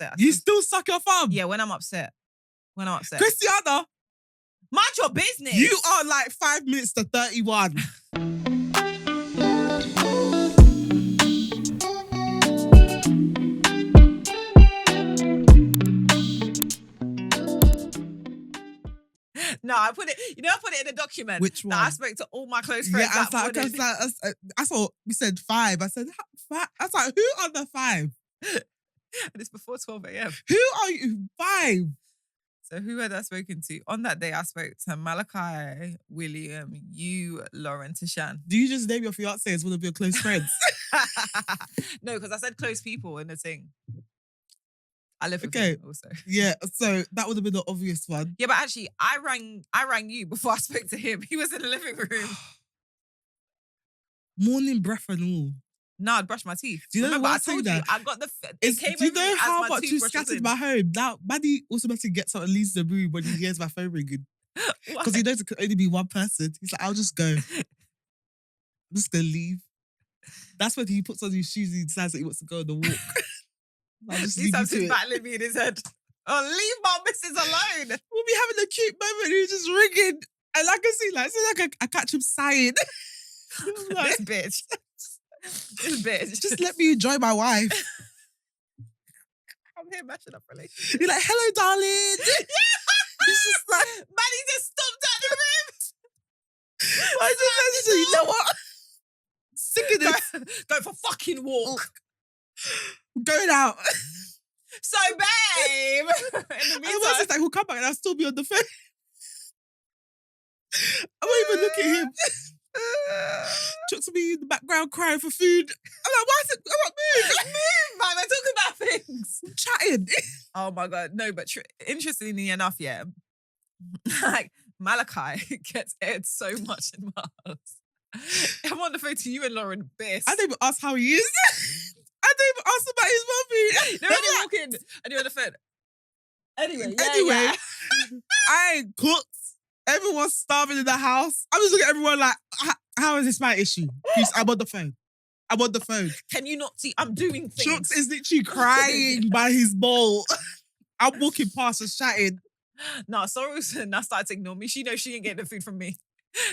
upset. You still suck your thumb? Yeah, when I'm upset. Christiana, mind your business. you are like 5 minutes to 31. No, I put it in a document. Which one? That I spoke to all my close friends. Yeah, I thought you said 5. I said 5. I was like, who are the 5? And it's before 12 a.m. Who are you? 5. So who had I spoken to? On that day, I spoke to Malachi, William, you, Lauren, Tashan. Do you just name your fiancé as one of your close friends? No, because I said close people in the thing. I live with him also. Yeah, so that would have been the obvious one. Yeah, but actually, I rang you before I spoke to him. He was in the living room. Morning breath and all. No, I'd brush my teeth. Do you know Remember, what I told you, I got the... Do you know how much you scattered my home? Now, Maddie automatically gets up and leaves the room when he hears my phone ringing. Because he knows it could only be one person. He's like, I'll just go. I'm just going to leave. That's when he puts on his shoes and he decides that he wants to go on the walk. I'll just leave He's battling me in his head. Oh, leave my missus alone. We'll be having a cute moment. He's just ringing. And I can see, I catch him sighing. This bitch. Just let me enjoy my wife. I'm here matching up relationships. You're like, hello, darling. He's just like, Maddie just stopped at the room. I just said, you know what? Sick of this. Go for fucking walk. Going out. So, babe. In the meantime, it's like, he'll come back and I'll still be on the phone. I won't even look at him. Chucks me in the background crying for food. I'm like, why is it? I'm like, move, man. I'm talking about things. I'm chatting. Oh my God. No, but interestingly enough, yeah, like Malachi gets aired so much in my house. I'm on the phone to you and Lauren Biss. I didn't even ask how he is. I didn't even ask about his mummy. They're only walking and you're on the phone. Anyway, I ain't cooked. Everyone's starving in the house. I'm just looking at everyone like, how is this my issue? Please, I'm on the phone. Can you not see? I'm doing things. Chucks is literally crying by his bowl. I'm walking past and chatting. No, Soros now started to ignore me. She knows she ain't getting the food from me.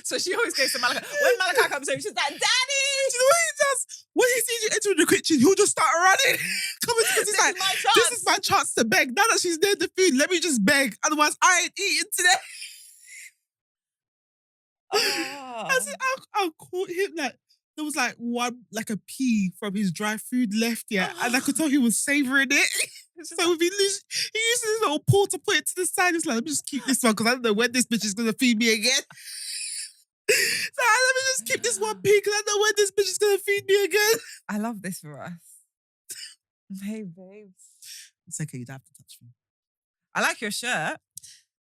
So she always goes to Malachi. When Malachi comes home, she's like, Daddy! Do you know what he does? When he sees you enter the kitchen, he'll just start running. Because he's like, this is my chance to beg. Now that she's near the food, let me just beg. Otherwise, I ain't eating today. I caught him like there was like a pea from his dry food left, and I could tell he was savouring it. So he uses his little paw to put it to the side. He's like, let me just keep this one because I don't know when this bitch is gonna feed me again. So let me just keep this one pea because I don't know when this bitch is gonna feed me again. I love this for us. Hey, babes. It's okay, you don't have to touch me. I like your shirt.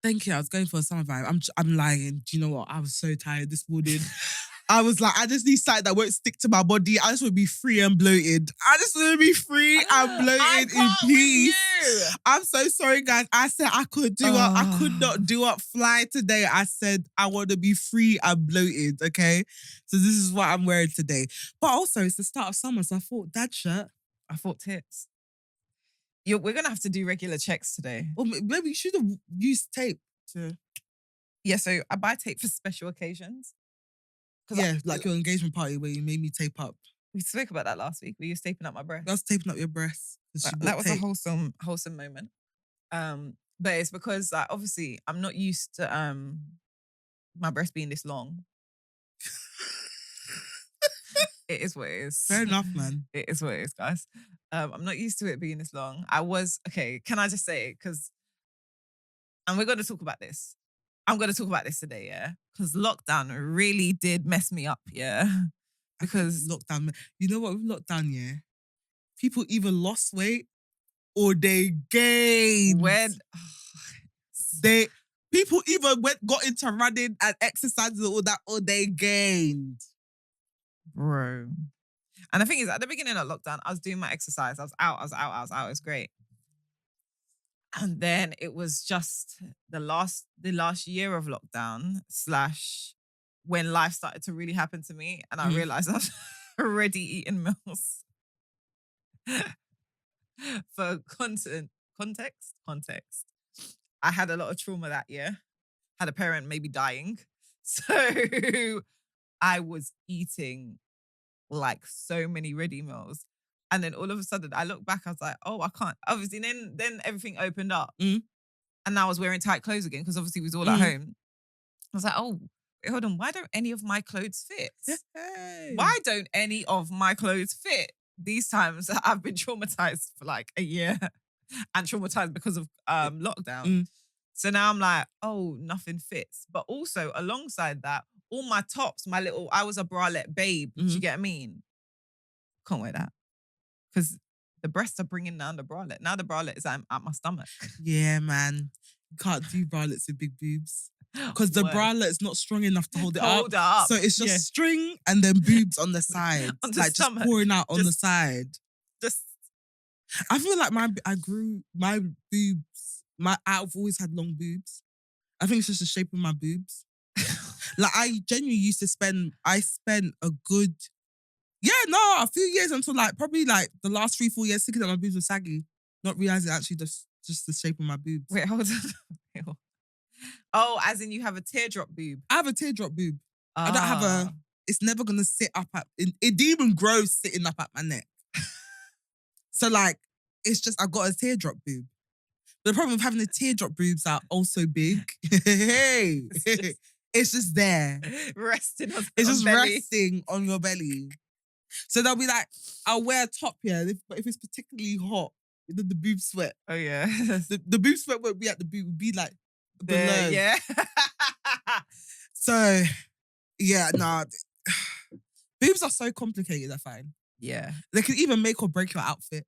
Thank you. I was going for a summer vibe. I'm lying. Do you know what? I was so tired this morning. I was like, I just need something that won't stick to my body. I just want to be free and bloated. I just want to be free and bloated in peace. I'm so sorry, guys. I said I could not do up fly today. I said I want to be free and bloated, okay? So this is what I'm wearing today. But also, it's the start of summer, so I thought dad shirt. I thought tits. We're going to have to do regular checks today. Or maybe you should have used tape to... Yeah, so I buy tape for special occasions. Yeah, like your engagement party where you made me tape up. We spoke about that last week. Were you taping up my breast? I was taping up your breast. That was a wholesome moment. But it's because obviously I'm not used to my breast being this long. It is what it is. Fair enough, man. It is what it is, guys. I'm not used to it being this long. Can I just say, and we're going to talk about this. I'm going to talk about this today, yeah? Because lockdown really did mess me up, yeah? Because lockdown, you know what, with lockdown, yeah? People either lost weight or they gained. People either got into running and exercising and all that, or they gained. Bro. And the thing is, at the beginning of lockdown, I was doing my exercise. I was out. It was great. And then it was just the last year of lockdown / when life started to really happen to me. And I realized I was already eating meals. For context. I had a lot of trauma that year. Had a parent maybe dying. So I was eating like so many ready meals. And then all of a sudden I look back, I was like, oh, I can't. Obviously, then everything opened up. Mm. And I was wearing tight clothes again because obviously we was all at home. I was like, oh, wait, hold on. Why don't any of my clothes fit? Hey. Why don't any of my clothes fit? These times I've been traumatized for like a year and traumatized because of lockdown. So now I'm like, oh, nothing fits. But also alongside that, all my tops, I was a bralette babe. Do you get what I mean? Can't wear that. Because the breasts are bringing down the bralette. Now the bralette is at my stomach. Yeah, man. You can't do bralettes with big boobs. Because the bralette is not strong enough to hold it up. So it's just string and then boobs on the side. On the like stomach. just pouring out on the side. Just I feel like my boobs, I've always had long boobs. I think it's just the shape of my boobs. Like I genuinely used to spent a good, a few years until like probably like the last 3-4 years thinking that my boobs were saggy. Not realizing actually just the shape of my boobs. Wait, hold on. Oh, as in you have a teardrop boob. I have a teardrop boob. I don't have it's never gonna sit up it didn't even grow sitting up at my neck. So like, it's just, I got a teardrop boob. The problem with having the teardrop boobs are also big. Hey, it's just there. Resting on It's just belly. resting on your belly. So they'll be like, I'll wear a top here, but if it's particularly hot, the boob sweat. Oh yeah. The boob sweat won't be at the boob, it would be like below. Yeah. So, yeah, nah. Boobs are so complicated, I find. Yeah. They can even make or break your outfit.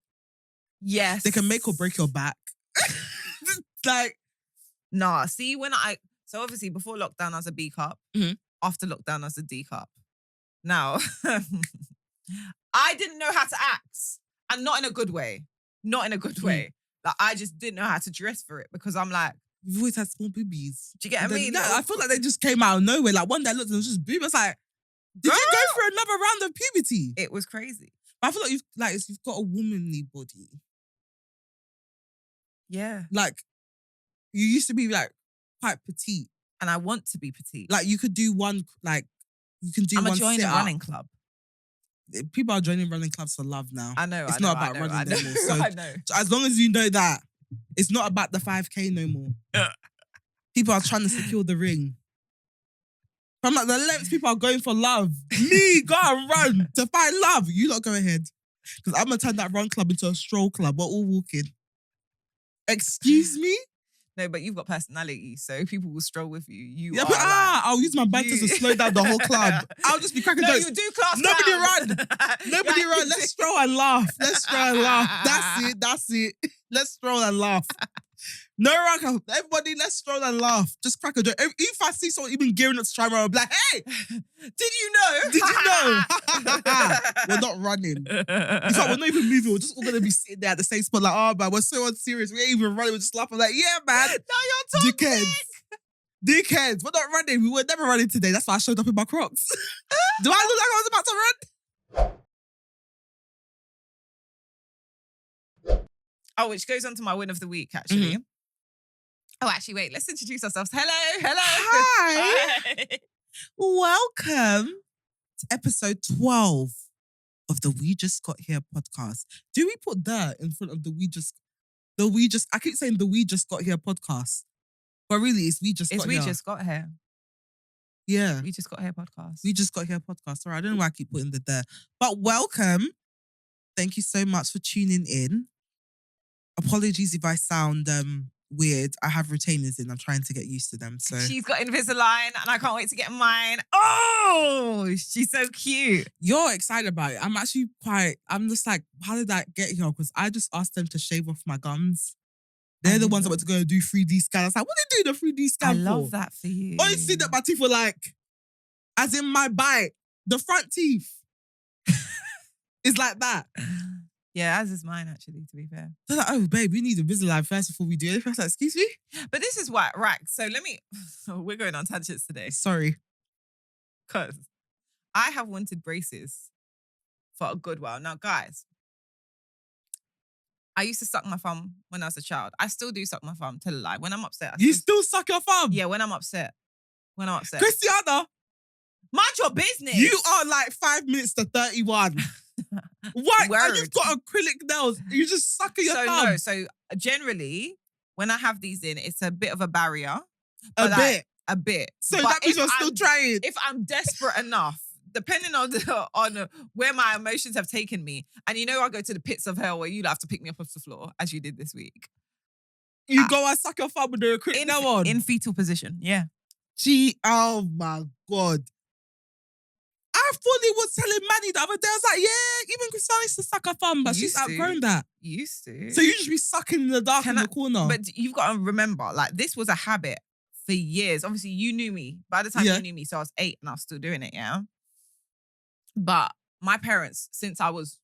Yes. They can make or break your back. Like, nah, see, so obviously before lockdown, I was a B cup. After lockdown, I was a D cup. Now, I didn't know how to act. And not in a good way. Not in a good way. Like, I just didn't know how to dress for it because I'm like, you've always had small boobies. Do you get what I mean? Yeah, I feel like they just came out of nowhere. Like one day I looked and it was just boob. I was like, did you go for another round of puberty? It was crazy. But I feel like you've got a womanly body. Yeah. Like, you used to be like quite petite. And I want to be petite. Like you could do one, like, you can do I'm one join a sit-up. running club. People are joining running clubs for love now. I know. It's not about running no more. So I know. as long as you know that, it's not about the 5K no more. People are trying to secure the ring. From like the lengths people are going for love. Me, go and run to find love. You lot go ahead. Because I'm going to turn that run club into a stroll club. We're all walking. Excuse me? No, but you've got personality, so people will stroll with you. I'll use my banters to slow down the whole club. I'll just be cracking jokes. You do class Nobody clown. run. Nobody run. Let's stroll and laugh. That's it. Let's stroll and laugh. No run. Everybody, let's stroll and laugh. Just crack a joke. If I see someone even gearing up to try and run, I'll be like, hey, did you know? Did you know? We're not running. In fact, we're not even moving. We're just all going to be sitting there at the same spot like, oh, man, we're so unserious. We ain't even running. We're just laughing like, yeah, man. Now you're talking. Dickheads. We're not running. We were never running today. That's why I showed up in my Crocs. Do I look like I was about to run? Oh, which goes on to my win of the week, actually. Oh, actually, wait. Let's introduce ourselves. Hello. Hi. Welcome to episode 12 of the We Just Got Here podcast. Do we put that in front of I keep saying the We Just Got Here podcast, but really it's We Just Got Here. We Just Got Here. Yeah. We Just Got Here podcast. We Just Got Here podcast. Sorry, I don't know why I keep putting the there. But welcome. Thank you so much for tuning in. Apologies if I sound weird. I have retainers in. I'm trying to get used to them. So she's got Invisalign and I can't wait to get mine. Oh, she's so cute. You're excited about it. I'm just like, how did that get here? Because I just asked them to shave off my gums. They're the ones that went to go and do 3D scan. I was like, what are they doing a 3D scan for? I love that for you. Honestly, that my teeth were like, as in my bite, the front teeth. It's like that. Yeah, as is mine, actually, to be fair. They're like, oh, babe, we need Invisalign first before we do it. I was like, excuse me? But this is why, right, so we're going on tangents today. Sorry. Because I have wanted braces for a good while. Now, guys, I used to suck my thumb when I was a child. I still do suck my thumb, tell a lie. When I'm upset. You still suck your thumb? Yeah, when I'm upset. When I'm upset. Christiana, mind your business. you are like 5 minutes to 31. What? Word. And you've got acrylic nails. You just sucking your thumb. No, so generally, when I have these in, it's a bit of a barrier. A bit. A bit. So But that means if you're still trying. If I'm desperate enough, depending on where my emotions have taken me, and I go to the pits of hell where you have to pick me up off the floor, as you did this week. You go and suck your thumb with the acrylic nail on? In fetal position, yeah. Oh my God. I fully was telling Manny the other day, I was like, yeah, even Christiana used to suck her thumb, but she's outgrown that. Used to. So you just be sucking in the dark in the corner. But you've got to remember, like, this was a habit for years. Obviously, you knew me. By the time you knew me, so I was 8 and I was still doing it, yeah? But my parents, since I was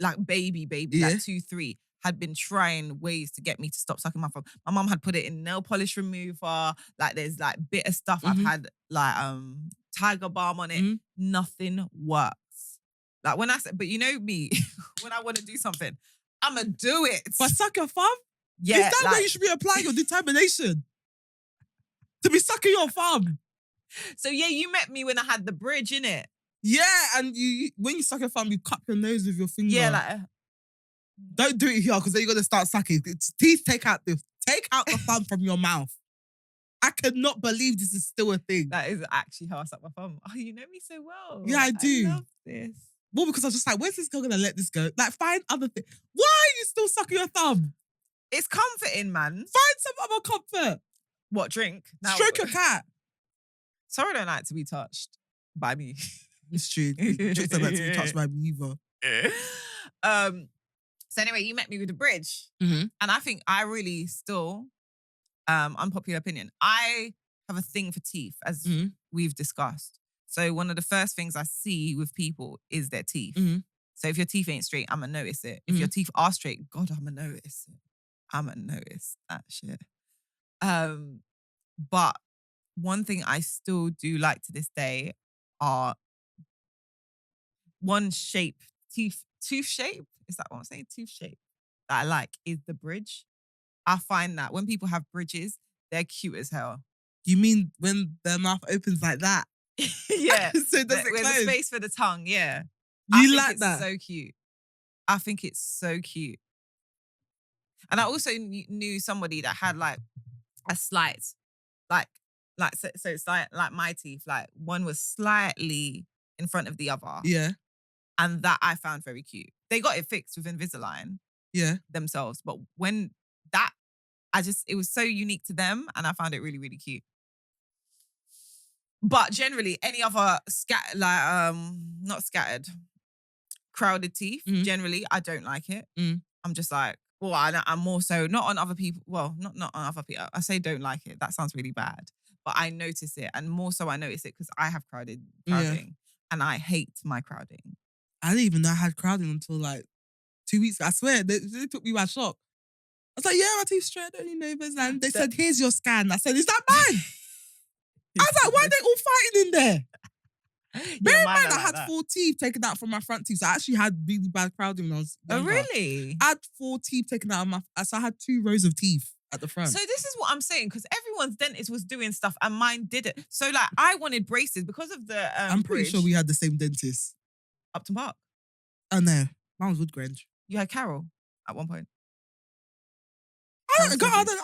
like baby, like 2, 3, had been trying ways to get me to stop sucking my thumb. My mum had put it in nail polish remover. Like, there's like bitter stuff. I've had like Tiger Balm on it. Nothing works. Like when I said, but you know me, when I want to do something, I'ma do it. But suck your thumb? Yeah. Is that where you should be applying your determination? To be sucking your thumb. So yeah, you met me when I had the bridge, innit? Yeah, and when you suck your thumb, you cup your nose with your finger. Yeah, like don't do it here because then you're gonna start sucking. Teeth, take out the thumb from your mouth. I cannot believe this is still a thing. That is actually how I suck my thumb. Oh, you know me so well. Yeah, I do. I love this. Well, because I was just like, where's this girl gonna let this go? Like, find other things. Why are you still sucking your thumb? It's comforting, man. Find some other comfort. What, drink? Stroke your cat. Sorry, I don't like to be touched by me. It's true. Chicks don't like to be touched by me either. So anyway, you met me with the bridge. And I think I really still, unpopular opinion, I have a thing for teeth, as we've discussed. So one of the first things I see with people is their teeth. So if your teeth ain't straight, I'm going to notice it. If your teeth are straight, God, I'm going to notice it. I'm going to notice that shit. But one thing I still do like to this day are one shape, tooth shape. Is that what I'm saying? Tooth shape that I like is the bridge. I find that when people have bridges, they're cute as hell. You mean when their mouth opens like that? Yeah. So does it with close? the space for the tongue, yeah. You like that? So cute. I think it's so cute. And I also knew somebody that had like a slight, so it's like my teeth, like one was slightly in front of the other. Yeah. And that I found very cute. They got it fixed with Invisalign. Yeah. Themselves. But when that, it was so unique to them and I found it really, really cute. But generally, any other not scattered, crowded teeth, generally, I don't like it. I'm just like, well, I'm more so, not on other people, well, not on other people. I say don't like it. That sounds really bad. But I notice it. And more so I notice it because I have crowding. And I hate my crowding. I didn't even know I had crowding until like 2 weeks ago. I swear, they took me by shock. I was like, yeah, my teeth's straight, I don't need no Invisalign. They said, here's your scan. I said, is that mine? I was like, why are they all fighting in there? Bear in mind, I had 4 teeth taken out from my front teeth. So I actually had really bad crowding when I was younger. Oh, really? I had 4 teeth taken out of so I had 2 rows of teeth at the front. So this is what I'm saying, because everyone's dentist was doing stuff and mine didn't. So like, I wanted braces because of the I'm pretty sure we had the same dentist. Upton Park. Oh no, mine was Woodgrange. You had Carol at one point. I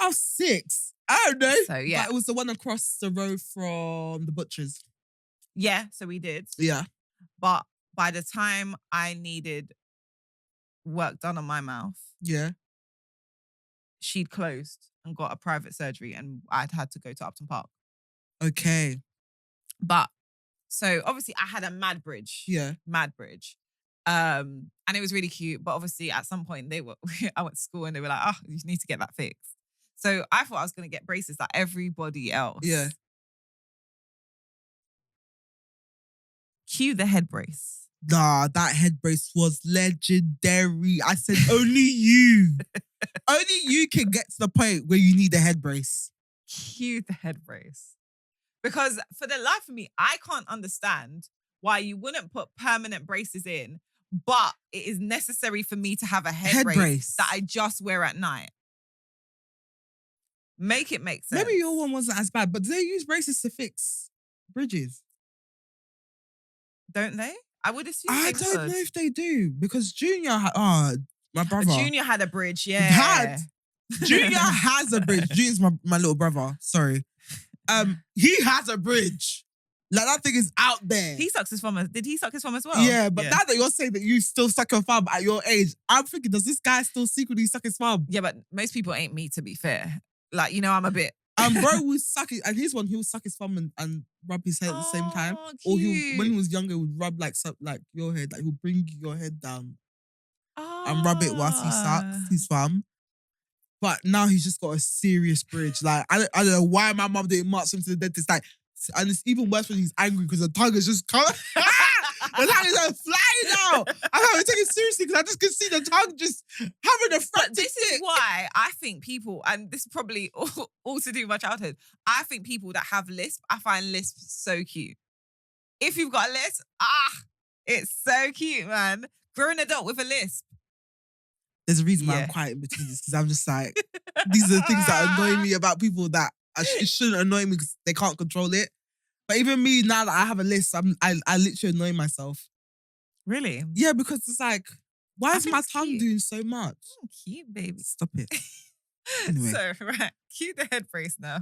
was 6. I don't know. So yeah, but it was the one across the road from the butcher's. Yeah, so we did. Yeah. But by the time I needed work done on my mouth, yeah, she'd closed and got a private surgery and I'd had to go to Upton Park. Okay. But, so obviously I had a mad bridge. Yeah. Mad bridge. And it was really cute. But obviously at some point I went to school and they were like, oh, you need to get that fixed. So I thought I was going to get braces like everybody else. Yeah. Cue the head brace. Nah, that head brace was legendary. I said, only you. Only you can get to the point where you need a head brace. Cue the head brace. Because for the life of me, I can't understand why you wouldn't put permanent braces in, but it is necessary for me to have a head, Head brace, brace. that I just wear at night. Make it make sense. Maybe your one wasn't as bad, but do they use braces to fix bridges? Don't they? I would assume I they don't would. know if they do because Junior, my brother. Junior had a bridge, yeah. Junior has a bridge. Junior's my little brother. Sorry. He has a bridge. Like that thing is out there. He sucks his thumb. Did he suck his thumb as well? Yeah, but now that you're saying that you still suck your thumb at your age, I'm thinking, does this guy still secretly suck his thumb? Yeah, but most people ain't me, to be fair. Like, you know, I'm a bit. Bro was sucking, and his one, he would suck his thumb and rub his head at the same time. Or when he was younger, he would rub like your head, like he'll bring your head down and rub it whilst he sucks his thumb. But now he's just got a serious bridge. Like I don't know why my mum didn't march him to the dentist. Like, and it's even worse when he's angry because the tongue is just coming. The tongue is like flying out. I'm having to take it seriously because I just can see the tongue just having a front. But this is why I think people, and this is probably all to do with my childhood, I think people that have lisp, I find lisp so cute. If you've got a lisp, it's so cute, man. Grown adult with a lisp. There's a reason why I'm quiet in between this because I'm just like, these are the things that annoy me about people that it shouldn't annoy me because they can't control it. But even me, now that I have a list, I literally annoy myself. Really? Yeah, because it's like, why is my tongue doing so much? Cute, baby. Stop it. Anyway. So, right, cue the head brace now.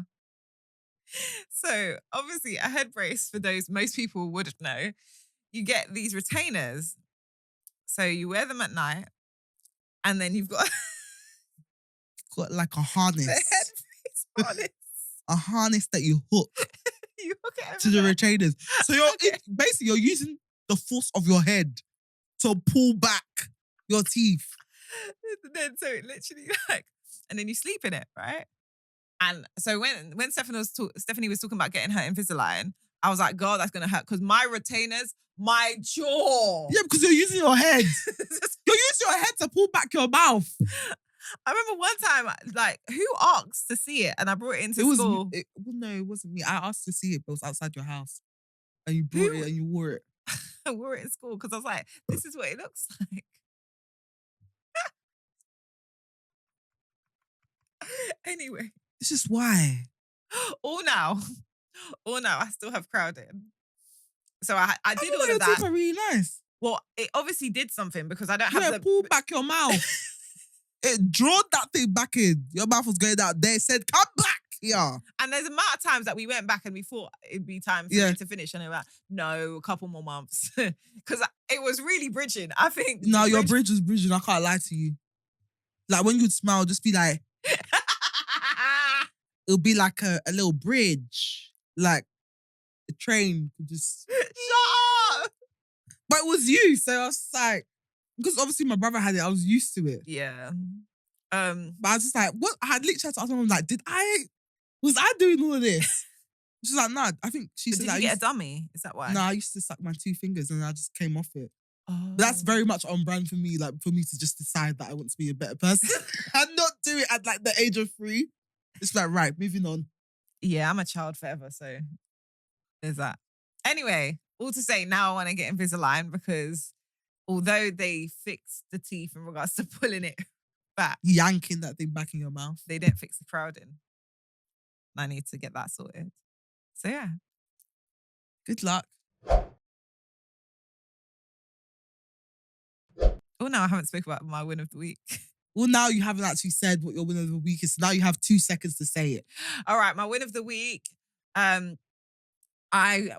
So, obviously, a head brace, for those most people wouldn't know, you get these retainers. So, you wear them at night, and then you've got like a harness. The head brace harness. A harness that you hook. You hook it to the retainers. So basically you're using the force of your head to pull back your teeth. Then so it literally and then you sleep in it, right? And so when Stephanie was talking about getting her Invisalign, I was like, God, that's gonna hurt because my retainers, my jaw. Yeah, because you're using your head. You're using your head to pull back your mouth. I remember one time, like, who asked to see it? And I brought it into school. No, it wasn't me. I asked to see it, but it was outside your house. And you brought it and you wore it. I wore it in school because I was like, this is what it looks like. Anyway. This is why. All now, I still have crowding. So I did all of your that. teeth are really nice. Well, it obviously did something because I don't have the... pull back your mouth. It drawed that thing back in. Your mouth was going out there. It said, come back here. And there's a amount of times that we went back and we thought it'd be time for me to finish. And they were like, no, a couple more months. Because it was really bridging. I think... No, your bridge was bridging. I can't lie to you. Like when you'd smile, just be like... It'll be like a little bridge. Like a train could just... Shut up! But it was you. So I was like... Because obviously my brother had it, I was used to it. Yeah. But I was just like, what? I had literally had to ask my mum, like, was I doing all of this? She's like, no, I think she said did you get a dummy? Is that why? No, I used to suck my 2 fingers and I just came off it. Oh. But that's very much on brand for me, like for me to just decide that I want to be a better person and not do it at like the age of 3. It's like, right, moving on. Yeah, I'm a child forever, so there's that. Anyway, all to say, now I want to get Invisalign because although they fixed the teeth in regards to pulling it back, yanking that thing back in your mouth, they didn't fix the crowding. I need to get that sorted. So yeah. Good luck. Oh, no, I haven't spoken about my win of the week. Well, now you haven't actually said what your win of the week is. So now you have 2 seconds to say it. All right, my win of the week. I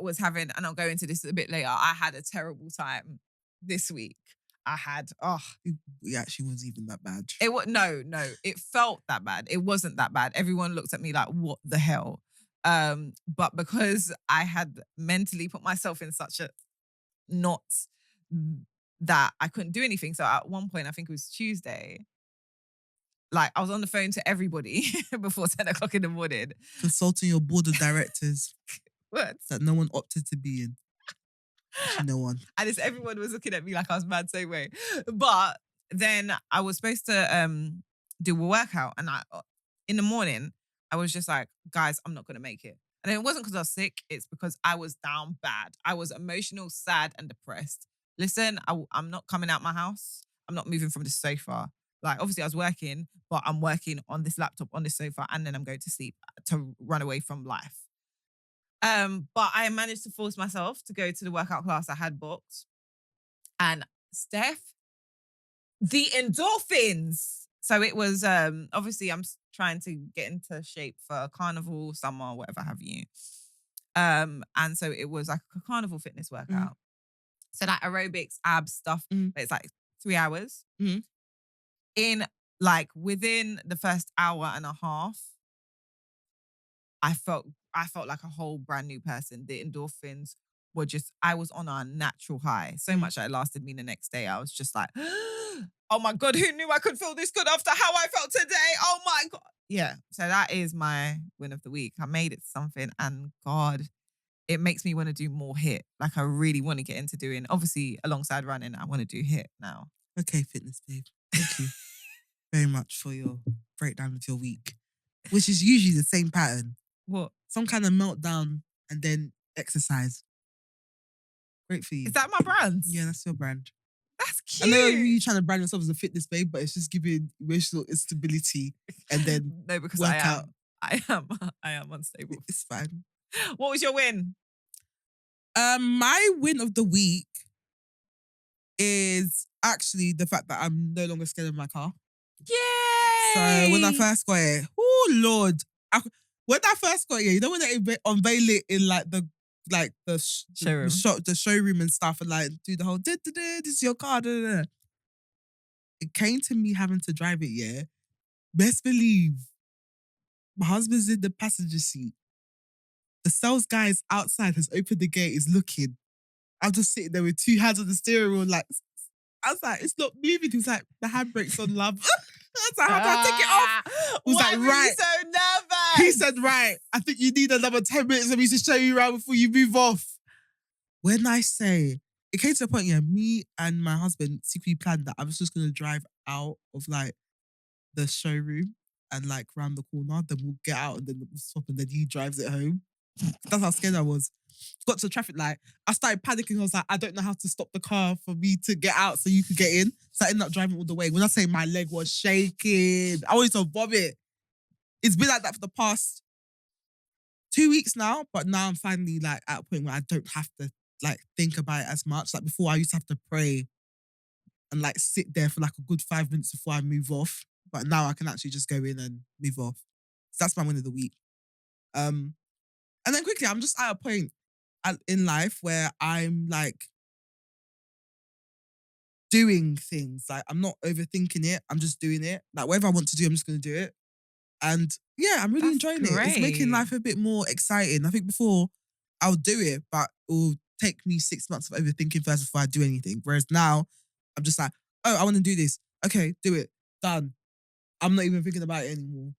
was having, and I'll go into this a bit later, I had a terrible time this week. It actually wasn't even that bad. No, it felt that bad. It wasn't that bad. Everyone looked at me like, what the hell? But because I had mentally put myself in such a knot that I couldn't do anything. So at one point, I think it was Tuesday, like I was on the phone to everybody before 10 o'clock in the morning. Consulting your board of directors. What? That no one opted to be in. No one. And everyone was looking at me like I was mad same way. But then I was supposed to do a workout. And in the morning, I was just like, guys, I'm not going to make it. And it wasn't because I was sick. It's because I was down bad. I was emotional, sad, and depressed. listen, I'm not coming out my house. I'm not moving from the sofa. Like, obviously I was working, but I'm working on this laptop, on this sofa, and then I'm going to sleep to run away from life. But I managed to force myself to go to the workout class I had booked. And Steph, the endorphins. So it was obviously I'm trying to get into shape for carnival, summer, whatever have you. And so it was like a carnival fitness workout. So like aerobics, abs stuff, but it's like 3 hours. In like within the first hour and a half, I felt like a whole brand new person. The endorphins were just, I was on a natural high. So much that it lasted me the next day. I was just like, oh my God, who knew I could feel this good after how I felt today? Oh my God. Yeah. So that is my win of the week. I made it something, and God, it makes me want to do more HIIT. Like, I really want to get into doing, obviously alongside running, I want to do HIIT now. Okay, fitness babe. Thank you very much for your breakdown of your week, which is usually the same pattern. What? Some kind of meltdown and then exercise. Great for you. Is that my brand? Yeah, that's your brand. That's cute. I know you're trying to brand yourself as a fitness babe, but it's just giving emotional instability and then no, because work out. I am unstable. It's fine. What was your win? My win of the week is actually the fact that I'm no longer scared of my car. Yay! So when I first got it, oh Lord, when I first got it, you know when they unveil it in like the showroom, the showroom and stuff, and like do the whole this is your car. It came to me having to drive it. Yeah, best believe my husband's in the passenger seat. The sales guy is outside, has opened the gate, is looking. I'm just sitting there with two hands on the steering wheel, like, I was like, it's not moving. He was like, the handbrake's on, love. I was like, how do I take it off? He was Why like, were right. you so nervous? He said, right, I think you need another 10 minutes of me to show you around before you move off. When I say, it came to a point, yeah, me and my husband secretly planned that I was just going to drive out of like the showroom and like round the corner, then we'll get out and then we'll stop and then he drives it home. That's how scared I was. Got to the traffic light. I started panicking. I was like, I don't know how to stop the car for me to get out so you could get in. So I ended up driving all the way. When I say my leg was shaking, I wanted to vomit. It's been like that for the past 2 weeks now, but now I'm finally like at a point where I don't have to like think about it as much. Like before, I used to have to pray and like sit there for like a good 5 minutes before I move off. But now I can actually just go in and move off. So that's my win of the week. And then quickly, I'm just at a point in life where I'm like doing things. Like I'm not overthinking it. I'm just doing it. Like whatever I want to do, I'm just going to do it. And yeah, I'm really enjoying it. It's making life a bit more exciting. I think before I would do it, but it will take me 6 months of overthinking first before I do anything. Whereas now, I'm just like, oh, I want to do this. Okay, do it. Done. I'm not even thinking about it anymore.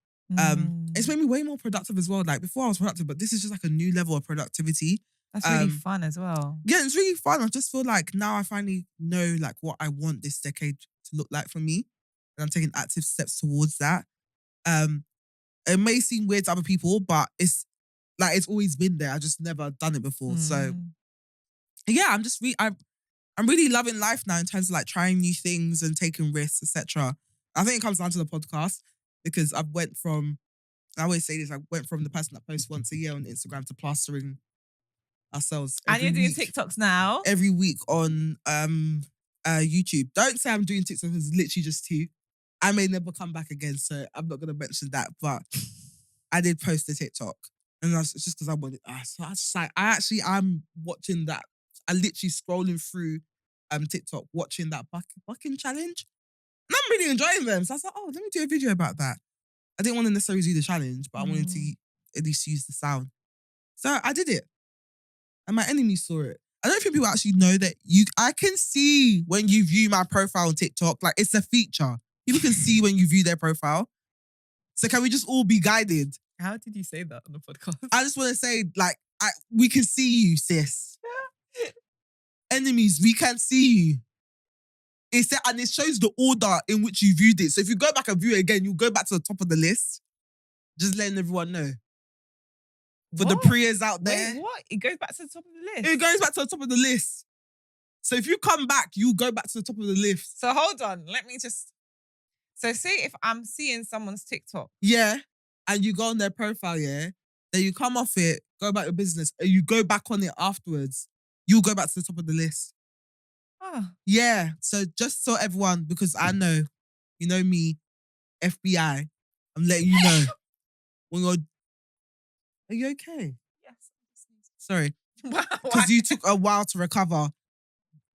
It's made me way more productive as well. Like before I was productive, but this is just like a new level of productivity. That's really fun as well. Yeah, it's really fun. I just feel like now I finally know like what I want this decade to look like for me. And I'm taking active steps towards that. It may seem weird to other people, but it's like it's always been there. I just never done it before. So yeah, I'm really loving life now in terms of like trying new things and taking risks, etc. I think it comes down to the podcast because I always say this, I went from the person that posts once a year on Instagram to plastering ourselves. And you're doing TikToks now? Every week on YouTube. Don't say I'm doing TikToks, it's literally just 2. I may never come back again, so I'm not going to mention that, but I did post a TikTok. And it's just because I wanted, so I was just like, I'm watching that. I literally scrolling through TikTok, watching that bucking challenge. And I'm really enjoying them. So I was like, oh, let me do a video about that. I didn't want to necessarily do the challenge, but I wanted to at least use the sound. So I did it. And my enemies saw it. I don't think people actually know that I can see when you view my profile on TikTok. Like, it's a feature. People can see when you view their profile. So can we just all be guided? How did you say that on the podcast? I just want to say, like, we can see you, sis. Enemies, we can see you. And it shows the order in which you viewed it. So if you go back and view it again, you'll go back to the top of the list. Just letting everyone know. For the prayers out there. Wait, what? It goes back to the top of the list? It goes back to the top of the list. So if you come back, you go back to the top of the list. So hold on, let me just. So say if I'm seeing someone's TikTok. Yeah. And you go on their profile, yeah. Then you come off it, go about your business, and you go back on it afterwards. You'll go back to the top of the list. Oh. Yeah. So just so everyone, because I know, you know me, FBI, I'm letting you know. When you're... Are you okay? Yes. Sorry. Why? Because you took a while to recover.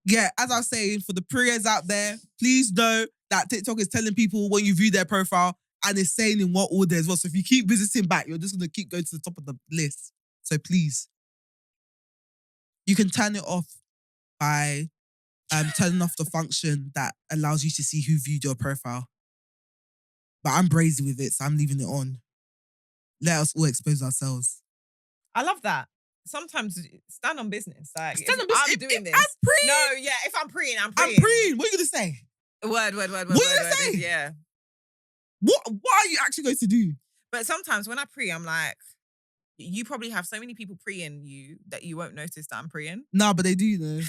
Yeah, as I was saying, for the prayers out there, please know that TikTok is telling people when you view their profile and it's saying in what order as well. So if you keep visiting back, you're just going to keep going to the top of the list. So please. You can turn it off by turning off the function that allows you to see who viewed your profile. But I'm brazy with it, so I'm leaving it on. Let us all expose ourselves. I love that. Sometimes stand on business. Like Stand on business. I'm business. doing this. I'm preying. No, yeah. If I'm preying, I'm preying. I'm preying. What are you going to say? Word. What are you going to say? Yeah. What are you actually going to do? But sometimes when I pre, I'm like, you probably have so many people preying you that you won't notice that I'm preying. No, but they do though.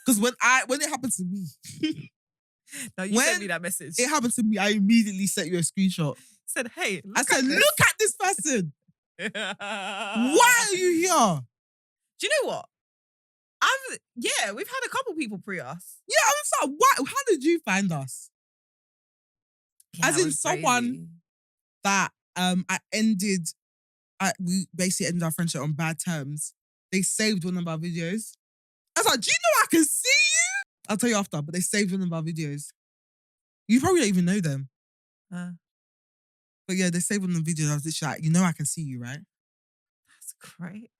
Because when it happened to me. No, you sent me that message. It happened to me, I immediately sent you a screenshot. Said, hey, look at this person. Why are you here? Do you know what? We've had a couple people pre us. Yeah, I was like, what? How did you find us? Yeah, as in someone that we basically ended our friendship on bad terms. They saved one of our videos. I was like, do you know I can see you? I'll tell you after, but they saved one of our videos. You probably don't even know them. But yeah, they saved one of the videos. I was literally like, you know I can see you, right? That's great.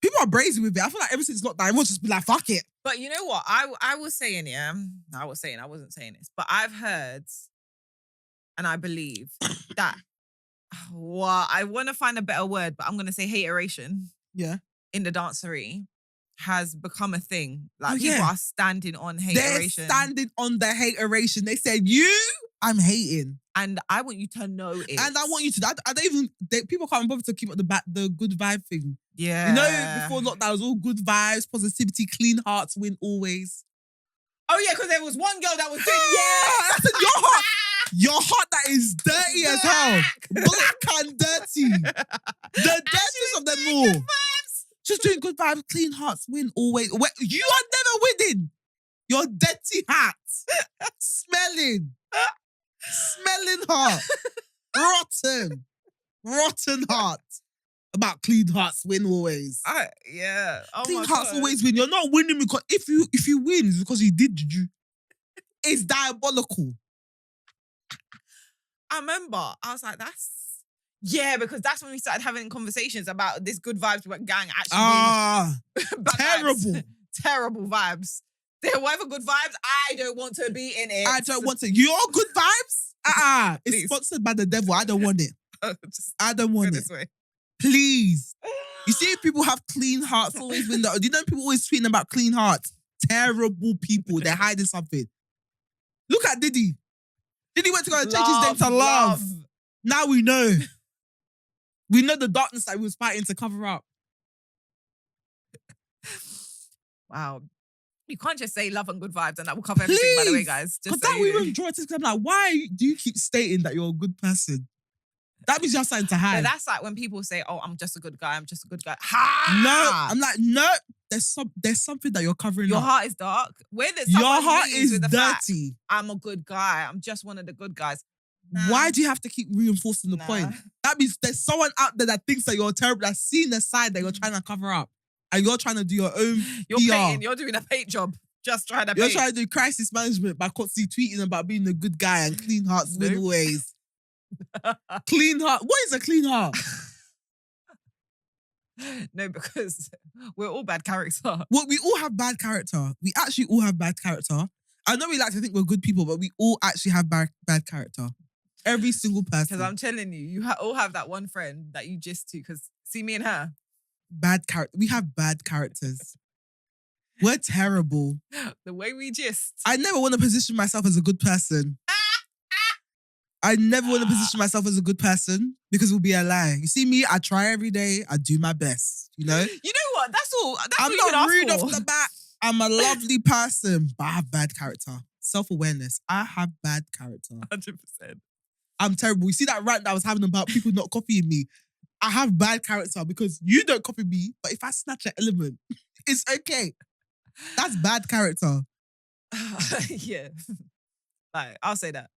People are brazy with it. I feel like ever since lockdown, everyone's just be like, fuck it. But you know what? I was saying, yeah. I wasn't saying this. But I've heard and I believe that, I want to find a better word, but I'm going to say hateration. Yeah. In the dancery has become a thing. Like people are standing on hateration. They're standing on the hateration. They said, I'm hating. And I want you to know it. And I want you to, I don't even, people can't bother to keep up the good vibe thing. Yeah. You know, before lockdown, it was all good vibes, positivity, clean hearts win always. Oh yeah, because there was one girl that was doing, I said, your heart that is dirty as hell. Black and dirty. The dirtiest of them all. Just doing good vibes, clean hearts win always. You are never winning. Your dirty heart. Smelling heart. Rotten heart. About clean hearts win always. Yeah. Oh clean my hearts God. always win. You're not winning because if you win, it's because you did juju. It's diabolical. I remember, I was like, because that's when we started having conversations about this good vibes gang actually being terrible. Vibes. Terrible vibes. There were good vibes. I don't want to be in it. I don't want to. Your good vibes? It's sponsored by the devil. I don't want it. I don't want it. Way. Please. You see people have clean hearts always win. Do you know people always tweeting about clean hearts? Terrible people. They're hiding something. Look at Diddy. Diddy went to go and change his name to Love. Now we know. We know the darkness that he was fighting to cover up. Wow. You can't just say love and good vibes and that will cover everything, by the way, guys. Because that we will draw attention. I'm like, why do you keep stating that you're a good person? That means you're something to hide. But that's like when people say, oh, I'm just a good guy. I'm just a good guy. No. I'm like, no. There's something that you're covering Your up. heart is dark. Your heart is dirty. I'm a good guy. I'm just one of the good guys. Why do you have to keep reinforcing the point? That means there's someone out there that thinks that you're terrible, that's seen the side that you're trying to cover up. And you're trying to do your own PR. You're doing a paint job. Just trying to You're trying to do crisis management by constantly tweeting about being a good guy and clean hearts win always. Clean heart. What is a clean heart? No, because we're all bad character. Well, we all have bad character. We actually all have bad character. I know we like to think we're good people, but we all actually have bad character. Every single person. Because I'm telling you, you all have that one friend that you gist to. Because see me and her. Bad character. We have bad characters. We're terrible. The way we gist. I never want to position myself as a good person. I never want to position myself as a good person because it will be a lie. You see me, I try every day. I do my best, you know? You know what? That's all. That's I'm what not rude you off the bat. I'm a lovely person, but I have bad character. Self-awareness. I have bad character. 100%. I'm terrible. You see that rant that I was having about people not copying me? I have bad character because you don't copy me, but if I snatch an element, it's okay. That's bad character. Yeah. Like, I'll say that.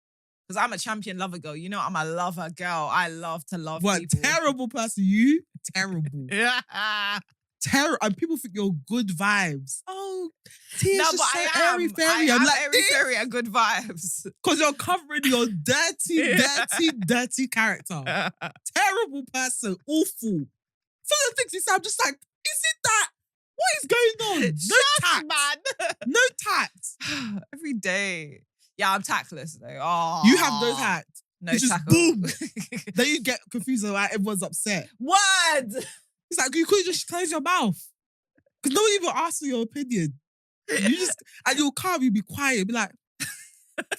Because I'm a champion lover girl. You know, I'm a lover girl. I love to love What, people. terrible person? You? Terrible. Yeah. And people think you're good vibes. Oh, Tia's No, just but so I am. airy fairy. I I'm am like, airy fairy and good vibes. because you're covering your dirty character. Terrible person. Awful. Some of the things you say, I'm just like, is it that? What is going on? No tact. Man. No tact. Every day. Yeah, I'm tactless though. Oh, You have no tact. No You just tackle. boom. Then you get confused about everyone's upset. Word. It's like, you could just close your mouth. Because no one even asks for your opinion. You just, and you'll calm, you'll be quiet, be like,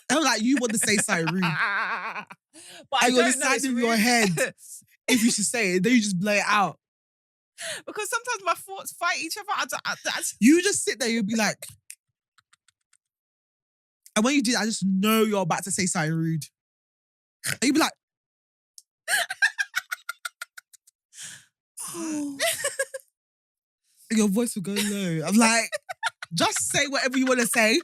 I'm like, you want to say something rude. But And you're deciding in your head if you should say it, then you just blurt it out. Because sometimes my thoughts fight each other. You just sit there, you'll be like, and when you do that, I just know you're about to say something rude. And you'll be like, oh. And your voice will go low. I'm like, just say whatever you want to say.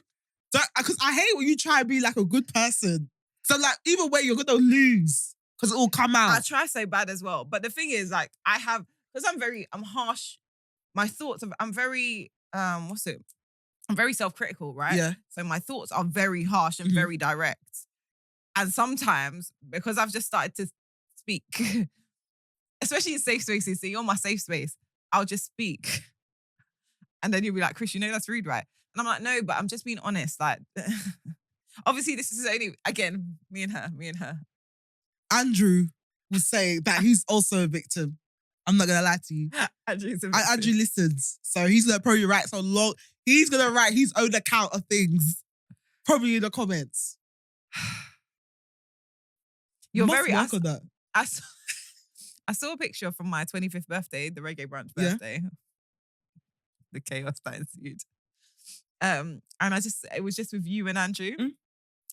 Because I hate when you try and be like a good person. So I'm like, either way, you're going to lose. Because it will come out. I try so bad as well. But the thing is, like, because I'm harsh. My thoughts, I'm very, I'm very self-critical, right? Yeah. So my thoughts are very harsh and very direct. And sometimes, because I've just started to speak, especially in safe spaces, so you're my safe space, I'll just speak. And then you'll be like, Chris, you know that's rude, right? And I'm like, no, but I'm just being honest. Like, obviously this is only, again, me and her. Andrew will say that he's also a victim. I'm not going to lie to you. Andrew listens. So he's going to probably write so long. He's going to write his own account of things. Probably in the comments. You're Must very... work on that. I saw a picture from my 25th birthday, the reggae brunch birthday. Yeah. The chaos that ensued. And it was just with you and Andrew. Mm.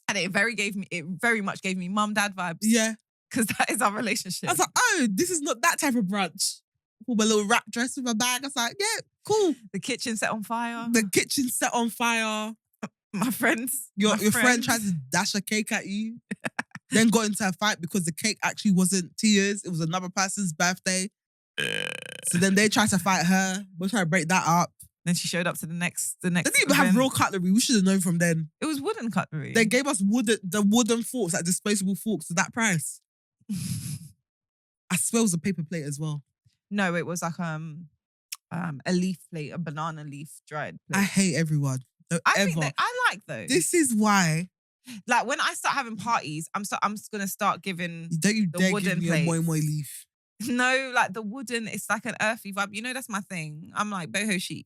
And it very much gave me mum, dad vibes. Yeah. Because that is our relationship. I was like, oh, this is not that type of brunch. With my little wrap dress with my bag. I was like, yeah, cool. The kitchen set on fire. My friends. Your friend tried to dash a cake at you. Then got into a fight because the cake actually wasn't Tia's. It was another person's birthday. So then they tried to fight her. We'll try to break that up. Then she showed up to the next. They didn't even have real cutlery. We should have known from then. It was wooden cutlery. They gave us the wooden forks, like disposable forks, at that price. I swear it was a paper plate as well. No, it was like a leaf plate, a banana leaf dried plate. I hate everyone. I like those. This is why. Like when I start having parties, I'm just gonna start giving don't you the dare wooden give me plates. a moi moi leaf. No, like the wooden, it's like an earthy vibe. You know, that's my thing. I'm like boho chic.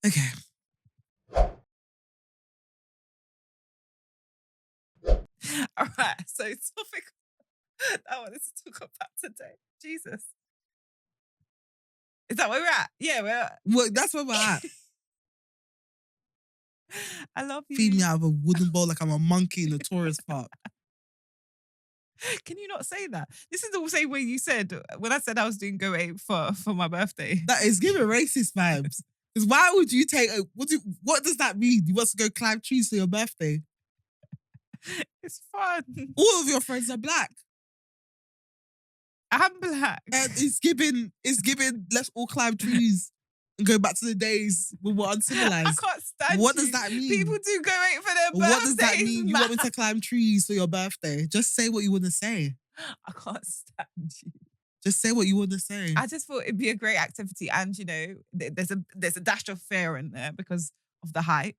Okay. All right. So topic that I wanted to talk about today. Jesus. Is that where we're at? Yeah, we're at. Well, that's where we're at. I love you. Feed me out of a wooden bowl like I'm a monkey in a tourist park. Can you not say that? This is the same way you said when I said I was doing Go 8 for my birthday. That is giving racist vibes. Because why would you take what does that mean? You want to go climb trees for your birthday? It's fun. All of your friends are black. I'm black. And it's giving let's all climb trees and go back to the days when we're uncivilized. I can't stand What you. does that mean? People do Go 8 for their birthdays. What does that mean? You want me to climb trees for your birthday? Just say what you want to say. I can't stand you. Just say what you want to say. I just thought it'd be a great activity, and you know, there's a dash of fear in there because of the height.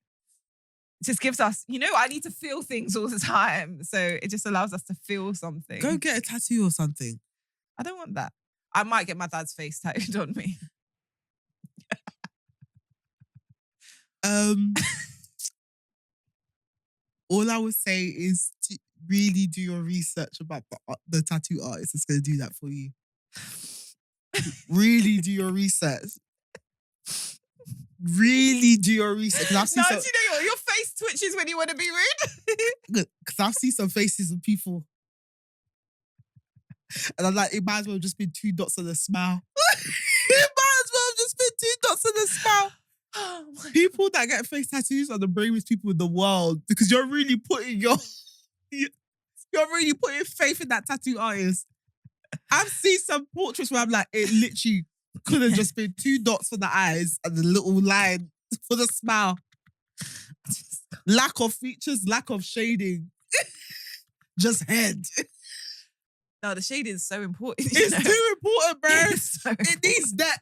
It just gives us, you know, I need to feel things all the time, so it just allows us to feel something. Go get a tattoo or something. I don't want that. I might get my dad's face tattooed on me. All I would say is to really do your research about the tattoo artist that's going to do that for you. Really do your research. really do your research. Because I've No, seen some, do you know your face twitches when you want to be rude? because I've seen some faces of people, and I'm like, it might as well have just been 2 dots and a smile. It might as well have just been 2 dots and a smile. Oh my People that get face tattoos are the bravest people in the world because you're really putting you're really putting faith in that tattoo artist. I've seen some portraits where I'm like, it literally could have just been 2 dots for the eyes and the little line for the smile. Lack of features, lack of shading. Just head. No, the shading is so important. It's too important, bro. It's so It needs that.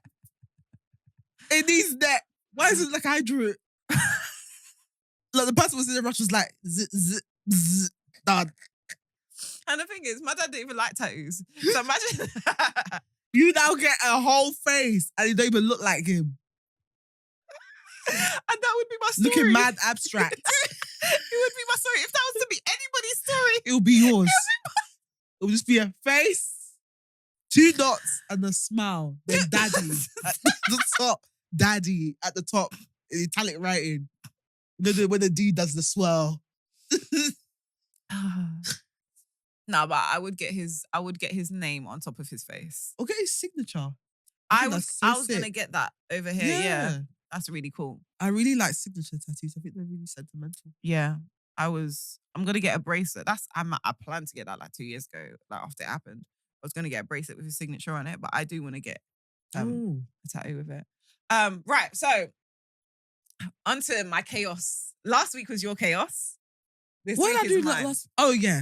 It needs that. Why is it like I drew it? Like the person was in the rush was like, done. And the thing is, my dad didn't even like tattoos. So imagine. You now get a whole face and you don't even look like him. And that would be my story. Looking mad abstract. It would be my story. If that was to be anybody's story. It'll be yours. It'll just be a face, 2 dots, and a smile. Then daddy at the top. Daddy at the top. In italic writing. You know when the D does the swirl. No, but I would get his name on top of his face. Or get his signature. I think was that's so sick. gonna get that over here. Yeah. That's really cool. I really like signature tattoos. I think they're really sentimental. Yeah. I'm gonna get a bracelet. I planned to get that like 2 years ago, like after it happened. I was gonna get a bracelet with his signature on it, but I do want to get a tattoo with it. Right, so onto my chaos. Last week was your chaos. This What week did I is do mine. last? Oh yeah.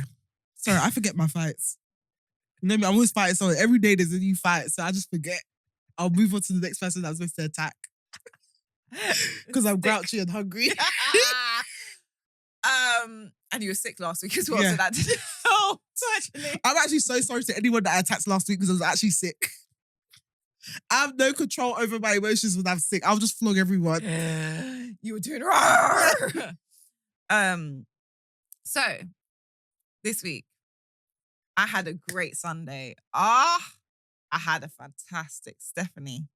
Sorry, I forget my fights. You know me, I'm always fighting someone. Every day there's a new fight, so I just forget. I'll move on to the next person that I'm supposed to attack. Because I'm grouchy and hungry. And you were sick last week as well, Yeah. so that didn't help. So actually, I'm actually so sorry to anyone that I attacked last week because I was actually sick. I have no control over my emotions when I'm sick. I'll just flog everyone. you were doing wrong. So this week I had a great Sunday. I had a fantastic Stephanie.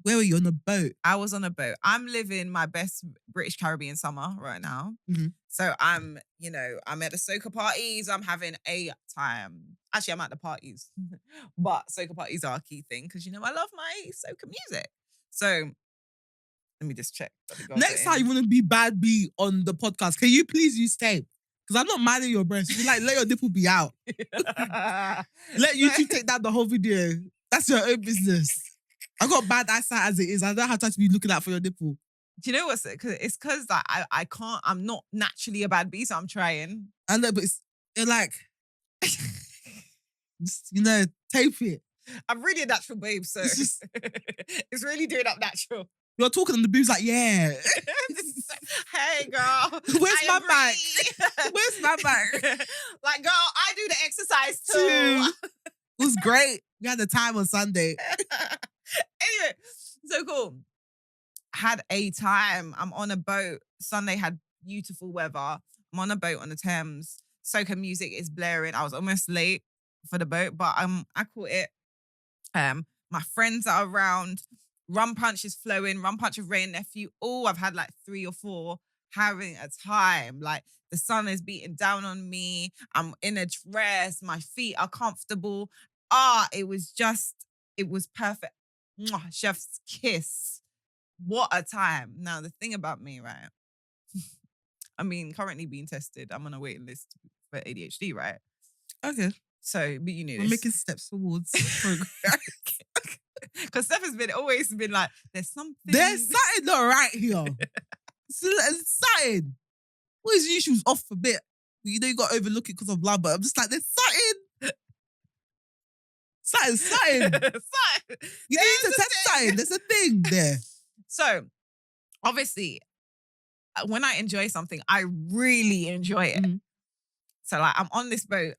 Where were you, on a boat? I was on a boat. I'm living my best British Caribbean summer right now. Mhm. So I'm at the soca parties. I'm having a time. Actually, I'm at the parties. But soca parties are a key thing because, I love my soca music. So let me just check. that the girls Next are time you in. want to be bad B on the podcast, can you please use tape? Because I'm not minding your breast. You let your nipple be out. Let YouTube take down the whole video. That's your own business. I got bad eyesight as it is. I don't have time to be looking out for your nipple. Do you know what's it? It's because like, I can't, I'm not naturally a bad bee, so I'm trying. I know, but you're like, just, tape it. I'm really a natural babe, so It's just- it's really doing up natural. You're talking and the boob's like, yeah. Hey, girl. Where's I my agree. bag? Where's my bag? Like, girl, I do the exercise too. It was great. We had the time on Sunday. Anyway, so cool. Had a time. I'm on a boat. Sunday had beautiful weather. I'm on a boat on the Thames. Soca music is blaring. I was almost late for the boat, but I caught it. My friends are around. Rum punch is flowing. Rum punch with Ray and Nephew. Oh, I've had like 3 or 4 having a time. Like the sun is beating down on me. I'm in a dress. My feet are comfortable. It was perfect. Mwah, chef's kiss. What a time. Now, the thing about me, right? Currently being tested. I'm on a waiting list for ADHD, right? Okay. So, but you knew We're this. making steps towards progress. Because Steph has always been like, there's something. There's something not right here. It's something. What is you was off a bit? You got to overlook it because of love, but I'm just like, there's something. Something. You need to test something. There's a thing there. So, obviously, when I enjoy something, I really enjoy it. Mhm. So, like, I'm on this boat.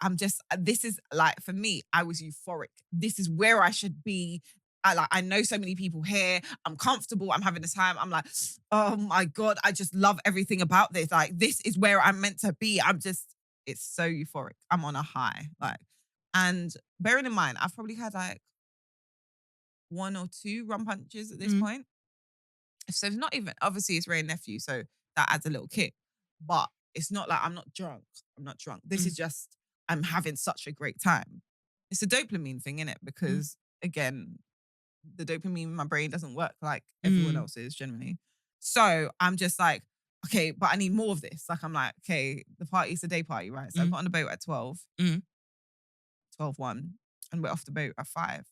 This is like, for me, I was euphoric. This is where I should be. I know so many people here. I'm comfortable. I'm having the time. I'm like, oh my God, I just love everything about this. Like, this is where I'm meant to be. It's so euphoric. I'm on a high. And bearing in mind, I've probably had like 1 or 2 rum punches at this point. So it's not even, obviously it's Ray and nephew, so that adds a little kick. But it's not like I'm not drunk. I'm not drunk. This is just, I'm having such a great time. It's a dopamine thing, innit? Because again, the dopamine in my brain doesn't work like everyone else's generally. So I'm just like, okay, but I need more of this. Like I'm like, okay, the party's a day party, right? So I got on the boat at 12, 12:01, and we're off the boat at 5.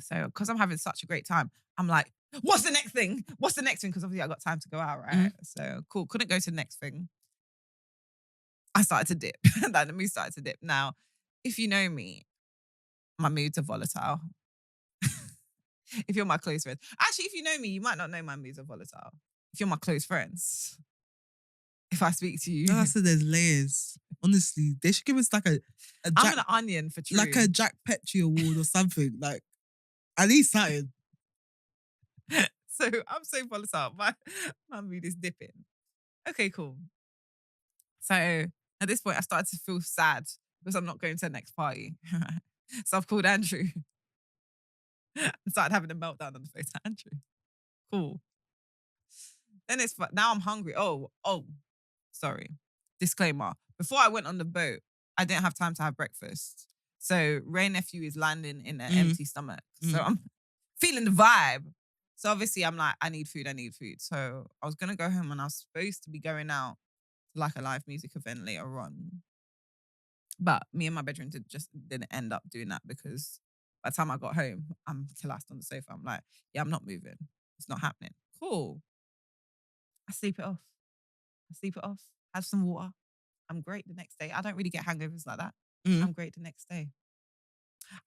So because I'm having such a great time, I'm like, what's the next thing? What's the next thing? Because obviously I got time to go out, right? So cool. Couldn't go to the next thing. I started to dip. Like the mood started to dip. Now, if you know me, my moods are volatile. If you're my close friends. Actually, if you know me, you might not know my moods are volatile. If you're my close friends, if I speak to you. No, I said there's layers. Honestly, they should give us like a I'm Jack, an onion for true. like a Jack Petrie award or something. Like at least something. So I'm so volatile. My mood is dipping. Okay, cool. So at this point, I started to feel sad because I'm not going to the next party. So I've called Andrew and started having a meltdown on the phone to Andrew. Cool. Then now I'm hungry. Oh, sorry. Disclaimer. Before I went on the boat, I didn't have time to have breakfast. So Ray nephew is landing in an empty stomach. So I'm feeling the vibe. So obviously I'm like, I need food. So I was going to go home and I was supposed to be going out to like a live music event later on. But me and my bedroom just didn't end up doing that because by the time I got home, I'm collapsed on the sofa. I'm like, yeah, I'm not moving. It's not happening. Cool. I sleep it off. Have some water. I'm great the next day. I don't really get hangovers like that. I'm great the next day.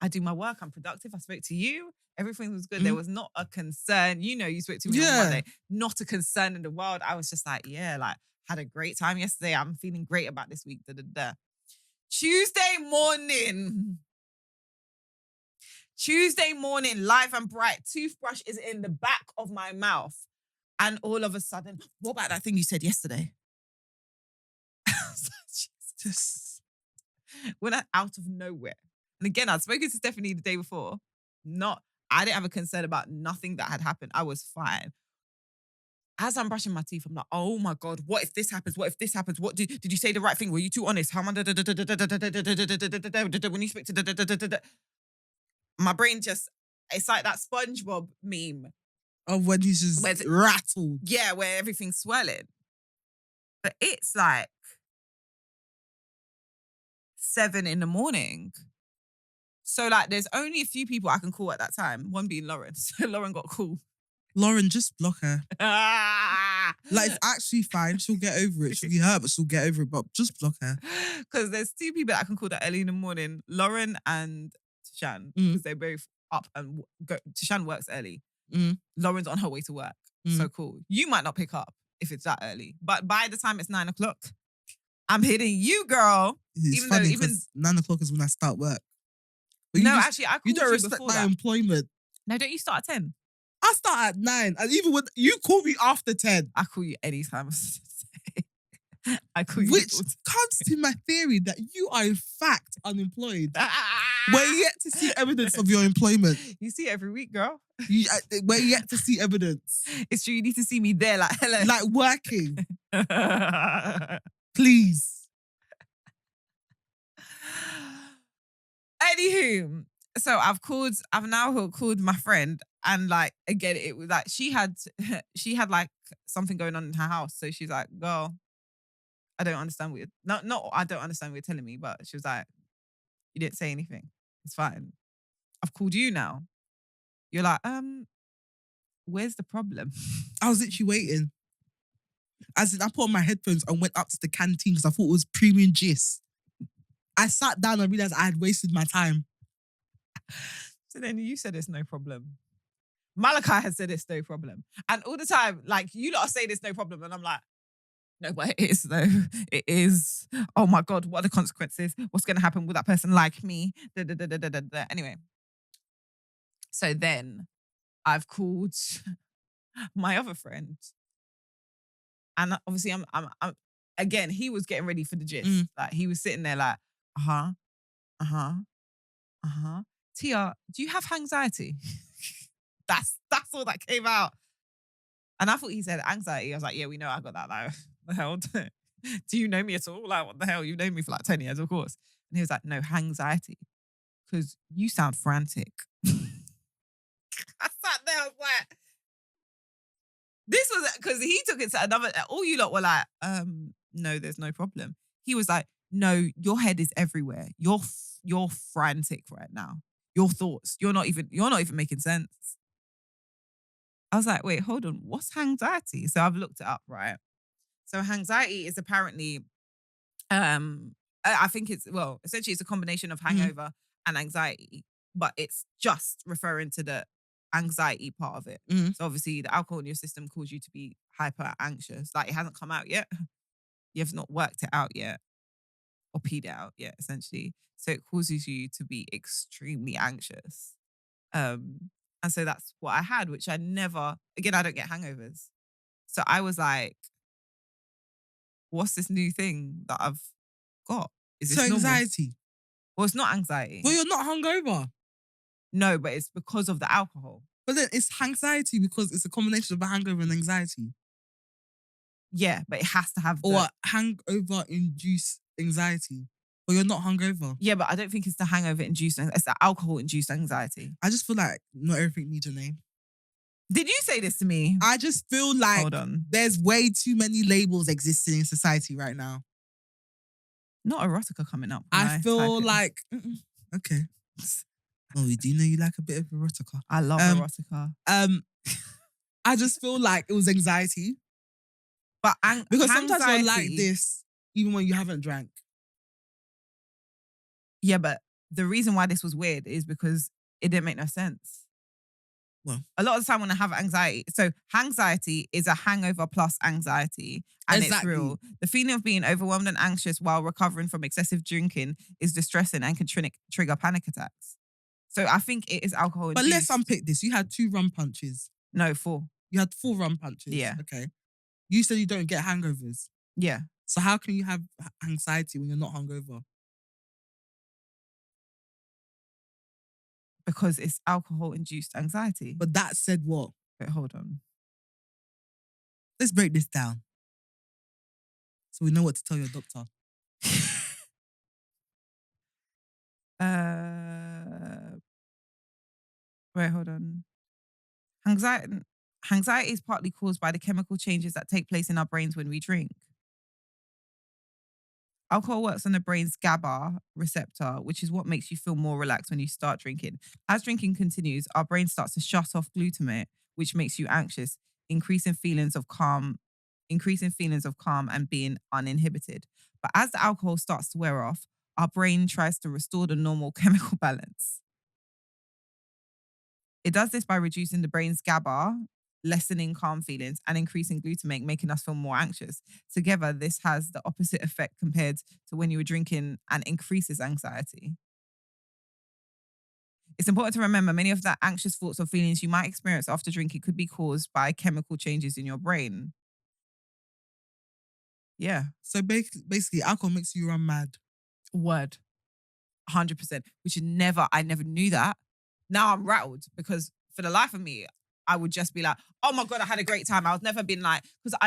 I do my work. I'm productive. I spoke to you. Everything was good. There was not a concern. You know, you spoke to me on Monday. Not a concern in the world. I was just like, yeah, like had a great time yesterday. I'm feeling great about this week. Tuesday morning, live and bright. Toothbrush is in the back of my mouth. And all of a sudden, what about that thing you said yesterday? Just when I out of nowhere. And again, I'd spoken to Stephanie the day before. I didn't have a concern about nothing that had happened. I was fine. As I'm brushing my teeth, I'm like, oh my God, what if this happens? What if this happens? What did you say the right thing? Were you too honest? How am I when you speak to my brain just, it's like that SpongeBob meme. Of when he's just rattled. Yeah, where everything's swelling. But it's like 7 a.m. So like there's only a few people I can call at that time. One being Lauren. So Lauren got called. Lauren, just block her. Like, it's actually fine. She'll get over it. She'll be hurt, but she'll get over it. But just block her. Because there's 2 people that I can call that early in the morning. Lauren and Tishan. Because they're both up and go. Tishan works early. Lauren's on her way to work. So cool. You might not pick up if it's that early. But by the time it's 9 o'clock, I'm hitting you, girl. It's funny because 9 o'clock is when I start work. But actually, I called you don't respect my employment. No, don't you start at 10? I start at 9. And even when you call me after 10. I call you anytime. I call you. Which comes to my theory that you are in fact unemployed. We're yet to see evidence of your employment. You see it every week, girl. We're yet to see evidence. It's true. You need to see me there, like hello, like working. Please. Anywho, so I've now called my friend, and like again, it was like she had like something going on in her house. So she's like, girl, I don't understand what you're I don't understand what you're telling me, but she was like, you didn't say anything. It's fine. I've called you now. You're like, where's the problem? I was literally waiting. As in, I put on my headphones and went up to the canteen because I thought it was premium gist. I sat down and realized I had wasted my time. So then you said it's no problem. Malachi has said it's no problem. And all the time, like, you lot say it's no problem. And I'm like, no, but it is though. It is. Oh my God, what are the consequences? What's going to happen? Will that person like me? Anyway. So then I've called my other friend. And obviously I'm again, he was getting ready for the gist. Like he was sitting there like, Tia, do you have Hangxiety? That's all that came out. And I thought he said anxiety. I was like, yeah, we know I got that. Like, what the hell? Do you know me at all? Like, what the hell? You've known me for like 10 years, of course. And he was like, no, hangxiety. Because you sound frantic. I sat there, I was like, this was because he took it to another. All you lot were like, no, there's no problem. He was like, no, your head is everywhere. You're frantic right now. Your thoughts, you're not even making sense. I was like, wait, hold on, what's hangxiety? So I've looked it up, right? So hangxiety is apparently, I think essentially it's a combination of hangover and anxiety, but it's just referring to the anxiety part of it. Mhm. So obviously the alcohol in your system causes you to be hyper anxious. Like it hasn't come out yet. You have not worked it out yet or peed it out yet, essentially. So it causes you to be extremely anxious. And so that's what I had, which I never, again, I don't get hangovers. So I was like, what's this new thing that I've got? Is this So normal? anxiety. Well, it's not anxiety. Well, you're not hungover. No, but it's because of the alcohol. But then it's hangxiety because it's a combination of a hangover and anxiety. Yeah, but it has to have Or hangover-induced anxiety. But you're not hungover. Yeah, but I don't think it's the hangover-induced. It's the alcohol-induced anxiety. I just feel like not everything needs a name. Did you say this to me? I just feel like Hold on. there's way too many labels existing in society right now. Not erotica coming up. I feel like... Okay. Oh, we do know you like a bit of erotica. I love erotica. I just feel like it was anxiety. But because sometimes anxiety, you're like this even when you haven't drank. Yeah, but the reason why this was weird is because it didn't make no sense. Well, a lot of the time when I have anxiety, so hangxiety is a hangover plus anxiety, and exactly. It's real. The feeling of being overwhelmed and anxious while recovering from excessive drinking is distressing and can trigger panic attacks. So I think it is alcohol. But let's unpick this. You had 2 rum punches. No, 4. You had 4 rum punches. Yeah. Okay. You said you don't get hangovers. Yeah. So how can you have anxiety when you're not hungover? Because it's alcohol-induced anxiety. But that said what? Wait, hold on. Let's break this down. So we know what to tell your doctor. Wait, hold on. Anxiety is partly caused by the chemical changes that take place in our brains when we drink. Alcohol works on the brain's GABA receptor, which is what makes you feel more relaxed when you start drinking. As drinking continues, our brain starts to shut off glutamate, which makes you anxious, increasing feelings of calm and being uninhibited. But as the alcohol starts to wear off, our brain tries to restore the normal chemical balance. It does this by reducing the brain's GABA, lessening calm feelings, and increasing glutamate, making us feel more anxious. Together, this has the opposite effect compared to when you were drinking and increases anxiety. It's important to remember many of the anxious thoughts or feelings you might experience after drinking could be caused by chemical changes in your brain. Yeah. So basically, alcohol makes you run mad. Word. 100%. I never knew that. Now I'm rattled because for the life of me, I would just be like, oh my God, I had a great time. I was never been like, because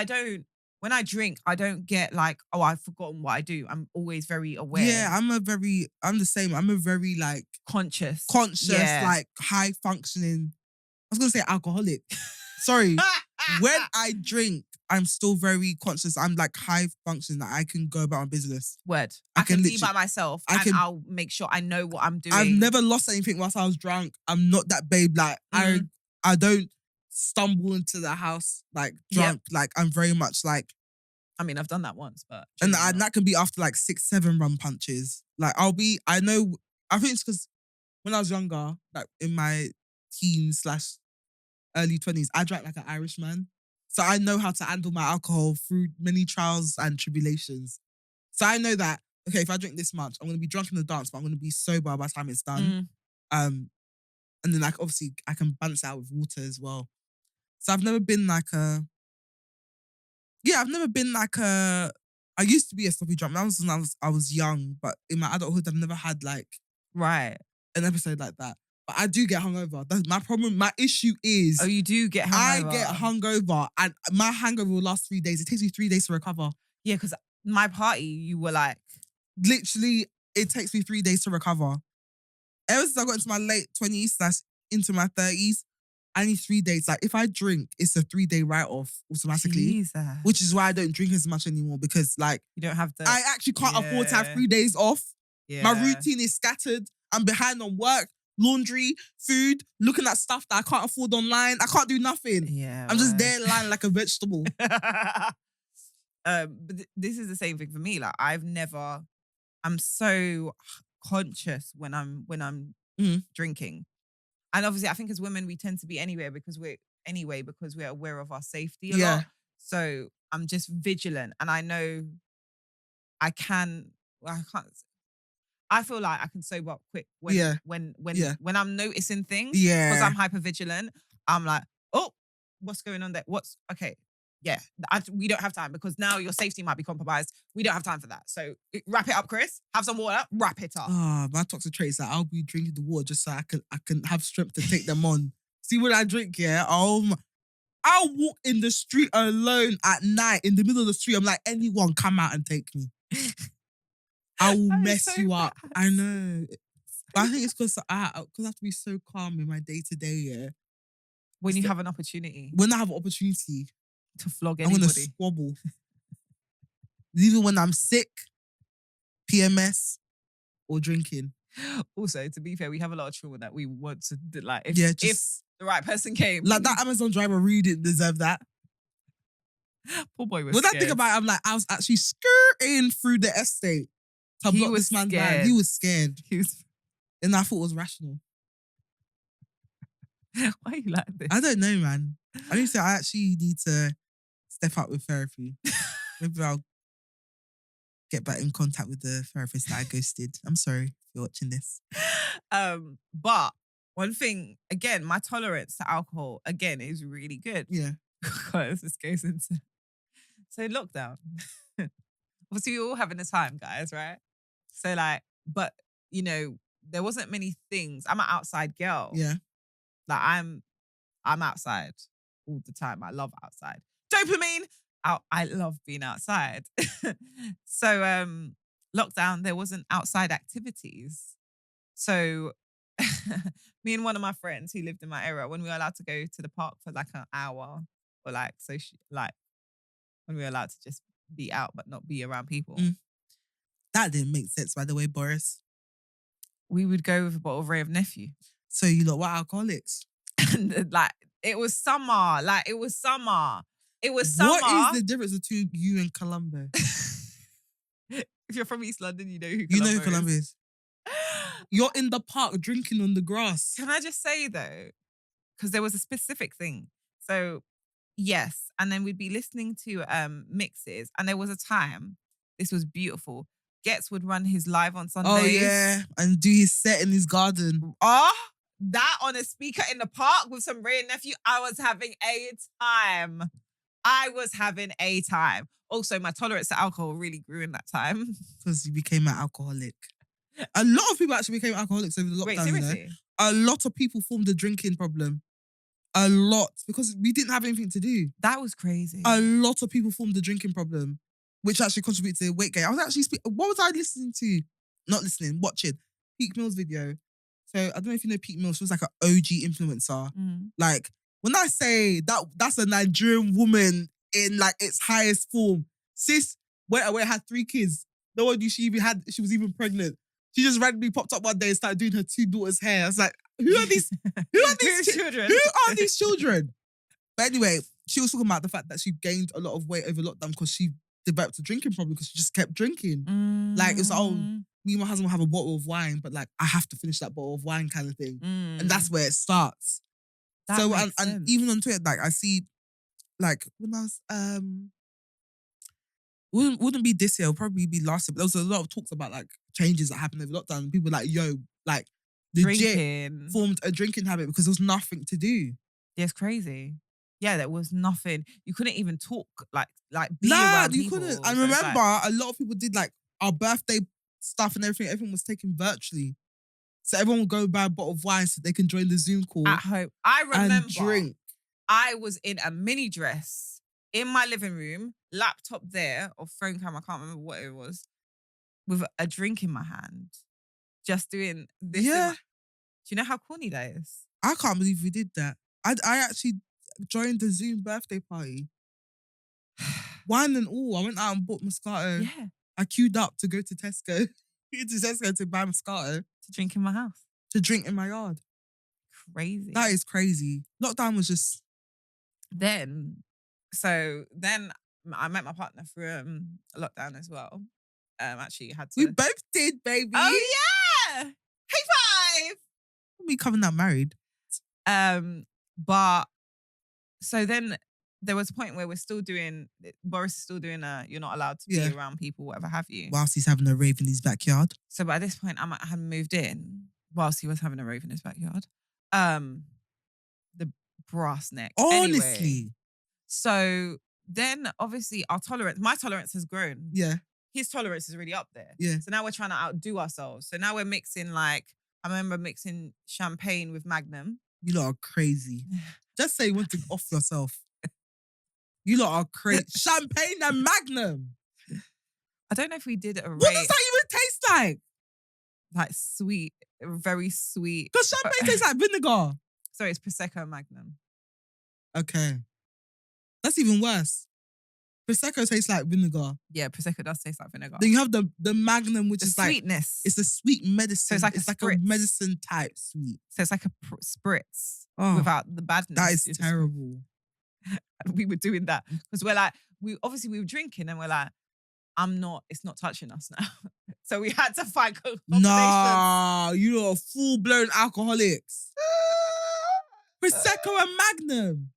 when I drink, I don't get like, oh, I've forgotten what I do. I'm always very aware. Yeah, I'm the same. I'm a very like conscious, like high functioning. I was going to say alcoholic. Sorry. When I drink, I'm still very conscious. I'm like high functioning that I can go about my business. Word. I can be by myself I'll make sure I know what I'm doing. I've never lost anything whilst I was drunk. I'm not that babe. Like I don't stumble into the house like drunk. Yep. Like I'm very much like. I mean, I've done that once, but and that can be after like 6, 7 rum punches. Like I think it's because when I was younger, like in my teens / early 20s, I drank like an Irishman. So I know how to handle my alcohol through many trials and tribulations. So I know that, okay, if I drink this much, I'm going to be drunk in the dance, but I'm going to be sober by the time it's done. And then like obviously I can balance out with water as well. So I've never been like I used to be a sloppy drunk. That was when I was young, but in my adulthood, I've never had like an episode like that. But I do get hungover. That's my problem. My issue is Oh, you do get I hungover. get hungover and my hangover will last 3 days. It takes me 3 days to recover. Yeah, because my party, you were like, Literally, it takes me 3 days to recover. Ever since I got into my late 20s, that's into my 30s, I need 3 days. Like, if I drink, it's a 3-day write-off automatically. Jesus. Which is why I don't drink as much anymore because, like, You don't have to. I actually can't afford to have Yeah. 3 days off. Yeah. My routine is scattered. I'm behind on work, laundry, food, looking at stuff that I can't afford online. I can't do nothing. Yeah. I'm just word. there lying like a vegetable. But this is the same thing for me. Like, I'm so conscious when I'm Mhm. drinking. And obviously, I think as women, we tend to be because we're aware of our safety a Yeah. lot. So I'm just vigilant, and I know I can. Well, I can't. I feel like I can sober up quick when Yeah. when Yeah. when I'm noticing things. Yeah. Because I'm hyper vigilant. I'm like, oh, what's going on there? What's okay? Yeah, we don't have time because now your safety might be compromised. We don't have time for that. So wrap it up, Chris. Have some water. Wrap it up. My toxic traits that I'll be drinking the water just so I can have strength to take them on. See when I drink, yeah. I'll walk in the street alone at night in the middle of the street. I'm like, anyone come out and take me. I will That is mess so you up. bad. I know. But I think it's because I have to be so calm in my day-to-day, yeah. When you have an opportunity When I have an opportunity, to flog I'm going to anybody. squabble. Even when I'm sick, PMS, or drinking. Also, to be fair, we have a lot of children that we want to do, like if the right person came. Like that Amazon driver really didn't deserve that. Poor boy was When scared. I think about it, I'm like, I was actually skirting through the estate to He block was this man's scared. van. He was scared. He was, And I thought it was rational. why are you like this? I don't know, man. I actually need to step up with therapy. Maybe I'll get back in contact with the therapist that I ghosted. I'm sorry if you're watching this. But one thing, again, my tolerance to alcohol, again, is really good. Yeah. Because this goes into lockdown. Obviously, we're all having a time, guys, right? So like, but you know, there wasn't many things. I'm an outside girl. Yeah. Like I'm outside all the time. I love outside. Dopamine. I love being outside. So lockdown, there wasn't outside activities. So me and one of my friends who lived in my area, when we were allowed to go to the park for like an hour, or like when we were allowed to just be out but not be around people, That didn't make sense, by the way, Boris. we would go with a bottle of Ray of Nephew. So you lot were alcoholics. And like it was summer. It was summer. What is the difference between you and Colombo? If you're from East London, you know who You know who Colombo Colombo is. is. You're in the park drinking on the grass. Can I just say though, because there was a specific thing. So yes, and then we'd be listening to mixes, and there was a time, this was beautiful. Getz would run his live on Sundays. Oh yeah, and do his set in his garden. That on a speaker in the park with some Ray and Nephew, I was having a time. Also, my tolerance to alcohol really grew in that time. Because you became an alcoholic. A lot of people actually became alcoholics over the lockdown. Wait, seriously? You know? A lot of people formed a drinking problem. A lot. Because we didn't have anything to do. That was crazy. A lot of people formed a drinking problem, which actually contributed to weight gain. I was actually what was I listening to? Not listening, watching. Peak Mill's video. So I don't know if you know Peak Mill. She was like an OG influencer. Like, when I say that's a Nigerian woman in like its highest form. Sis went away, had 3 kids. No one knew she was even pregnant. She just randomly popped up one day and started doing her 2 daughters' hair. I was like, who are these children? Who are these children? But anyway, she was talking about the fact that she gained a lot of weight over lockdown because she developed a drinking problem because she just kept drinking. Like, it's me and my husband will have a bottle of wine, but like, I have to finish that bottle of wine kind of thing. And that's where it starts. That makes sense. And even on Twitter, like, I see, like, when I was, wouldn't be this year, it'll probably be last year, but there was a lot of talks about like changes that happened over lockdown. And people were like, yo, like, legit Drinking. formed a drinking habit because there was nothing to do. Yeah, it's crazy. Yeah, there was nothing. You couldn't even talk, like be around people. You couldn't. So I it's remember like, a lot of people did like our birthday stuff and everything. Everything was taken virtually. So everyone would go buy a bottle of wine so they can join the Zoom call at home. I remember and drink. I was in a mini dress in my living room, laptop there, or phone camera, I can't remember what it was, with a drink in my hand, just doing this. Yeah. Do you know how corny that is? I can't believe we did that. I actually joined the Zoom birthday party. Wine and all. I went out and bought Moscato. Yeah. I queued up to go to Tesco. To buy Moscato. To drink in my house. To drink in my yard. Crazy. That is crazy. Lockdown was just... Then I met my partner through lockdown as well. Actually had to... We both did, baby. Oh, yeah! High five! We coming out married. But so then there was a point where Boris is still doing you're not allowed to be around people, whatever have you. Whilst he's having a rave in his backyard. So by this point, I had moved in whilst he was having a rave in his backyard. The brass neck. Honestly. Anyway, so then obviously my tolerance has grown. Yeah. His tolerance is really up there. Yeah. So now we're trying to outdo ourselves. So now we're mixing I remember mixing champagne with Magnum. You lot are crazy. Just say you want to off yourself. You lot are crazy. Champagne and Magnum. I don't know if we did a rate. What does that even taste like? Like sweet, very sweet. Because champagne tastes like vinegar. Sorry, it's Prosecco and Magnum. Okay. That's even worse. Prosecco tastes like vinegar. Yeah, Prosecco does taste like vinegar. Then you have the Magnum, which is sweetness. It's a sweet medicine. So it's like a medicine type sweet. So it's like a spritz without the badness. That is terrible. And we were doing that because we were drinking and we're like, it's not touching us now. So we had to find combinations. Nah, you lot are full-blown alcoholics. Prosecco and Magnum.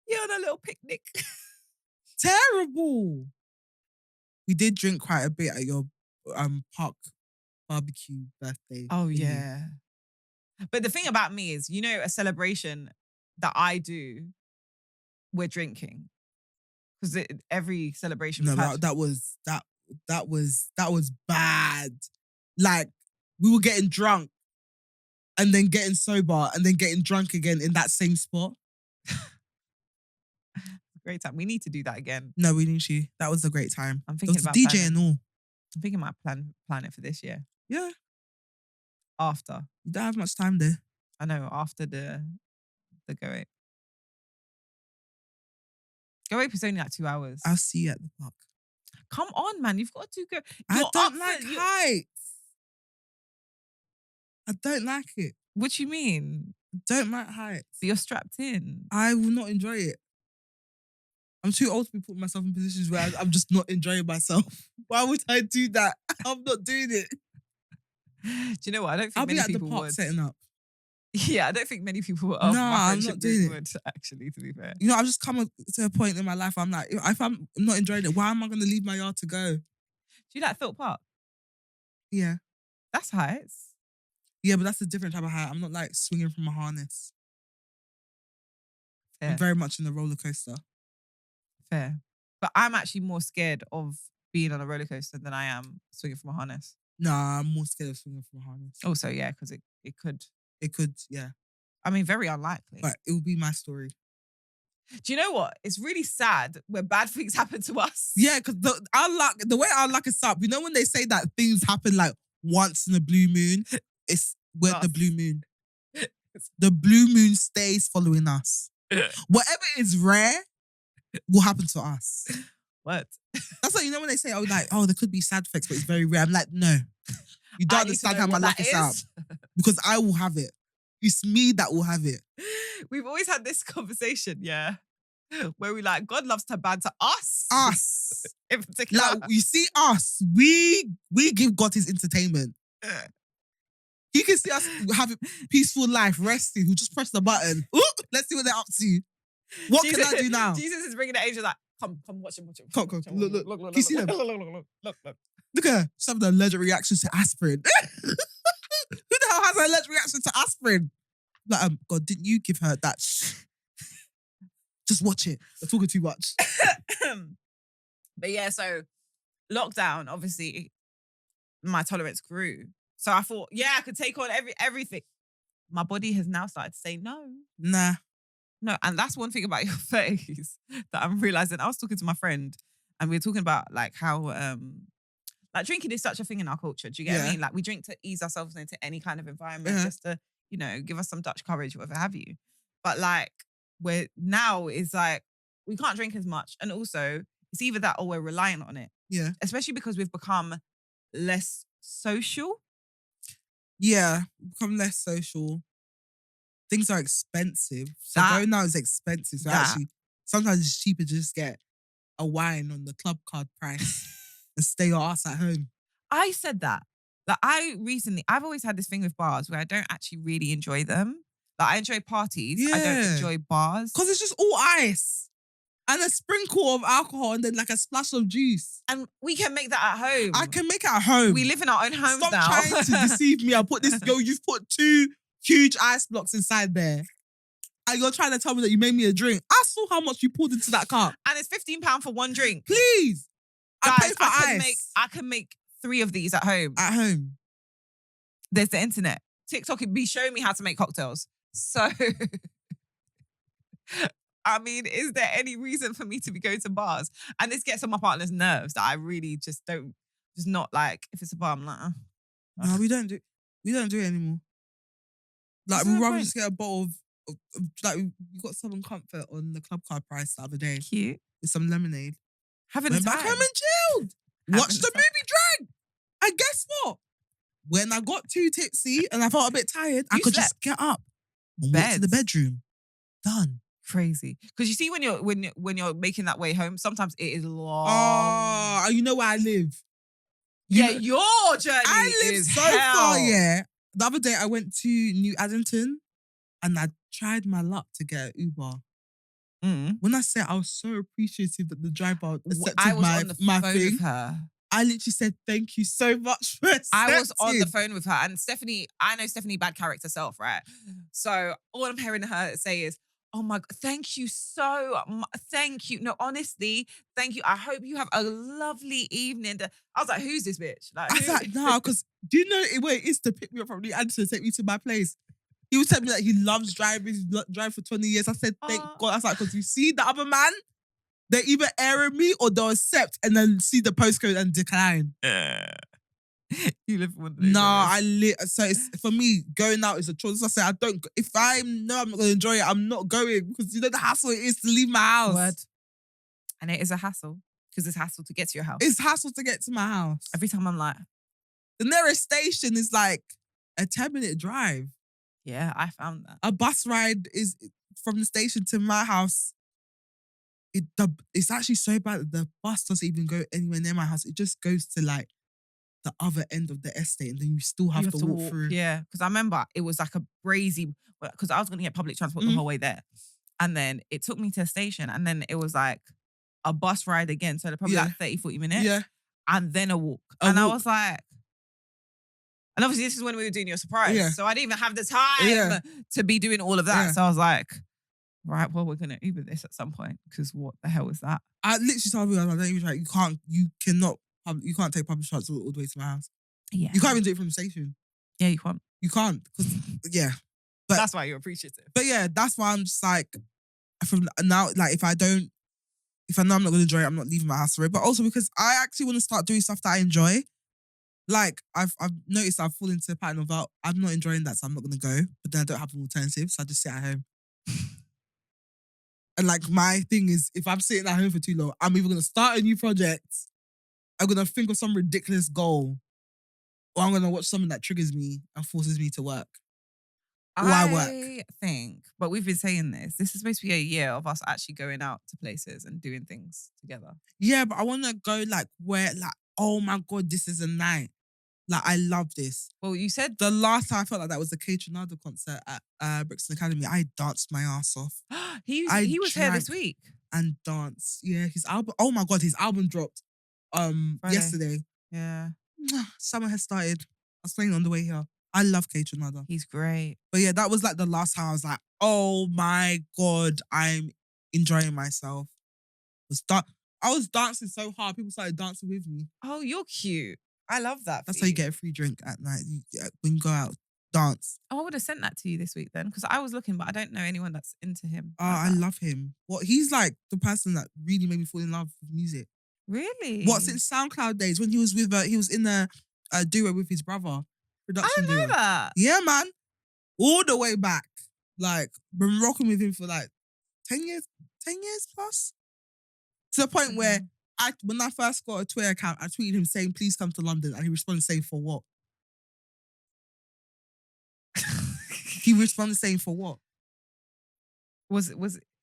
Yeah, on a little picnic. Terrible. We did drink quite a bit at your park barbecue birthday. Oh, yeah. But the thing about me is, a celebration that I do, we're drinking. Because every celebration... No, that was bad. Like, we were getting drunk and then getting sober and then getting drunk again in that same spot. Great time. We need to do that again. No, we need to. That was a great time. I'm thinking about DJ and all. I'm thinking about plan it for this year. Yeah. After. You don't have much time there. I know, after the Go Ape. Go Ape is only like 2 hours. I'll see you at the park. Come on, man. You've got to go. I don't like heights. I don't like it. What do you mean? I don't like heights. But you're strapped in. I will not enjoy it. I'm too old to be putting myself in positions where I'm just not enjoying myself. Why would I do that? I'm not doing it. Do you know what? I don't think I'll many be at people the park would. setting up. Yeah, I don't think many people would. No, I'm not doing it. Would, actually, to be fair. I've just come to a point in my life where I'm like, if I'm not enjoying it, why am I going to leave my yard to go? Do you like Thorpe Park? Yeah. That's heights. Yeah, but that's a different type of height. I'm not like swinging from a harness. Fair. I'm very much in the roller coaster. Fair. But I'm actually more scared of being on a roller coaster than I am swinging from a harness. Nah, I'm more scared of swinging from a harness. Also, yeah, because it could. It could, yeah. I mean, very unlikely. But it will be my story. Do you know what? It's really sad when bad things happen to us. Yeah, because the way our luck is up, when they say that things happen like once in a blue moon, we're the blue moon. The blue moon stays following us. Whatever is rare will happen to us. What? That's like, when they say, there could be side effects, but it's very rare. I'm like, no. You don't understand how my luck is up. Because I will have it. It's me that will have it. We've always had this conversation, yeah, where we God loves to banter us. Us. In particular. Like, you see us, we give God his entertainment. He can see us have a peaceful life, resting. He'll just press the button. Ooh, let's see what they're up to. What can I do now? Jesus is bringing the angels come watch him. Come, look. Can you see them? Look. Look at her. She's having an allergic reaction to aspirin. Who the hell has an allergic reaction to aspirin? Like, God, didn't you give her that? Just watch it. They're talking too much. But yeah, so lockdown, obviously, my tolerance grew So I thought, yeah, I could take on everything. My body has now started to say no. Nah. No, and that's one thing about your 30s that I'm realizing. I was talking to my friend and we were talking about like how like drinking is such a thing in our culture. Do you get what I Yeah. mean? Like we drink to ease ourselves into any kind of environment just to, you know, give us some Dutch courage, whatever have you. But like we're now is like we can't drink as much. And also it's either that or we're reliant on it. Yeah. Especially because we've become less social. Yeah. Become less social. Things are expensive. So That- going out is expensive. So that- actually, sometimes it's cheaper to just get a wine on the club card price and stay your ass at home. I said that. Like I've always had this thing with bars where I don't actually really enjoy them. Like I enjoy parties. I don't Yeah. enjoy bars. Because it's just all ice and a sprinkle of alcohol and then like a splash of juice. And we can make that at home. I can make it at home. We live in our own homes Stop now. trying to deceive me. I put this, you've put 2 huge ice blocks inside there. And you're trying to tell me that you made me a drink. I saw how much you poured into that cup. And it's £15 for one drink. Please. Guys, I pay for ice. I can make 3 of these at home. At home. There's the internet. TikTok would be showing me how to make cocktails. So, I mean, is there any reason for me to be going to bars? And this gets on my partner's nerves that I really just not like, if it's a bar, I'm like, No, we don't do it anymore. Like, There's we'd no rather point. just get a bottle of like, we got Southern Comfort on the club card price the other day cute. with some lemonade. Having a Went time. back home and chilled. Watched the movie, drank. And guess what? When I got too tipsy and I felt a bit tired, I You could slept. just get up and walk to the Beds. bedroom. Done. Crazy. Because you see when you're making that way home, sometimes it is long. Oh, you know where I live. You Yeah, know- your journey I live is so hell. far, yeah. The other day I went to New Addington and I tried my luck to get an Uber. Mm. When I say I was so appreciative that the driver accepted I was on the my phone thing, with her. I literally said thank you so much for I was on the accepting." phone with her, and Stephanie, I know Stephanie bad character self, right? So all I'm hearing her say is, "Oh my God, thank you so much. Thank you. No, honestly, thank you. I hope you have a lovely evening." I was like, "Who's this bitch?" Like, I was who- like, no, because do you know where it is to pick me up from New Addington to take me to my place? He was telling me that he loves driving, he's driving for 20 years. I said, thank Aw. God. I was like, because you see the other man, they either airing me or they'll accept and then see the postcode and decline. you live one of those No, areas. so it's, for me, going out is a choice. I say, if I know I'm not going to enjoy it, I'm not going because you know the hassle it is to leave my house. Word. And it is a hassle because it's hassle to get to your house. It's hassle to get to my house. Every time I'm like, The nearest station is like a 10-minute drive. yeah, I found that. A bus ride is from the station to my house. It's actually so bad that the bus doesn't even go anywhere near my house. It just goes to like the other end of the estate and then you still have, You to walk through. Yeah, because I remember it was like a brazy, because I was going to get public transport the whole way there. And then it took me to a station and then it was like a bus ride again. So probably Yeah. like 30, 40 minutes. Yeah. And then a walk. A I walk. was like, and obviously this is when we were doing your surprise. Yeah. So I didn't even have the time Yeah. to be doing all of that. Yeah. So I was like, right, well, we're going to Uber this at some point because what the hell is that? I literally told you, I don't even try. You can't take public transport all the way to my house. Yeah. You can't even do it from the station. Yeah, you can't. You can't. Because, yeah. But- That's why you're appreciative. But yeah, that's why I'm just like, from now, like if I know I'm not going to enjoy it, I'm not leaving my house for it. But also because I actually want to start doing stuff that I enjoy. Like I've noticed I've fallen into a pattern of I'm not enjoying that, so I'm not going to go. But then I don't have an alternative, so I just sit at home. And like my thing is, if I'm sitting at home for too long, I'm either going to start a new project, I'm going to think of some ridiculous goal, or I'm going to watch something that triggers me and forces me to work. Why work? I think, but we've been saying this is supposed to be a year of us actually going out to places and doing things together. Yeah, but I want to go like where, like, oh my God, this is a night. Like, I love this. Well, you said The last time I felt like that was the K Tronado concert at Brixton Academy. I danced my ass off he I was here this drank. week. and danced. Yeah, his album. Oh my God, his album dropped Friday. yesterday. Yeah, Summer has started. I was playing on the way here. I love K Tronado. he's great. But yeah, that was like the last time I was like, oh my God, I'm enjoying myself. I was dancing so hard. People started dancing with me. Oh, you're cute. I love that. That's for how you get a free drink at night. When you go out, dance. Oh, I would have sent that to you this week then, because I was looking, but I don't know anyone that's into him. Oh, like I that. love him. What he's like the person that really made me fall in love with music. Really? What, since SoundCloud days when he was with he was in a duo with his brother, I production didn't know duo. that. Yeah, man, all the way back. Like, been rocking with him for like 10 years plus. To the point where when I first got a Twitter account, I tweeted him saying, "Please come to London," and he responded saying, "For what?" He responded saying, "For what?" was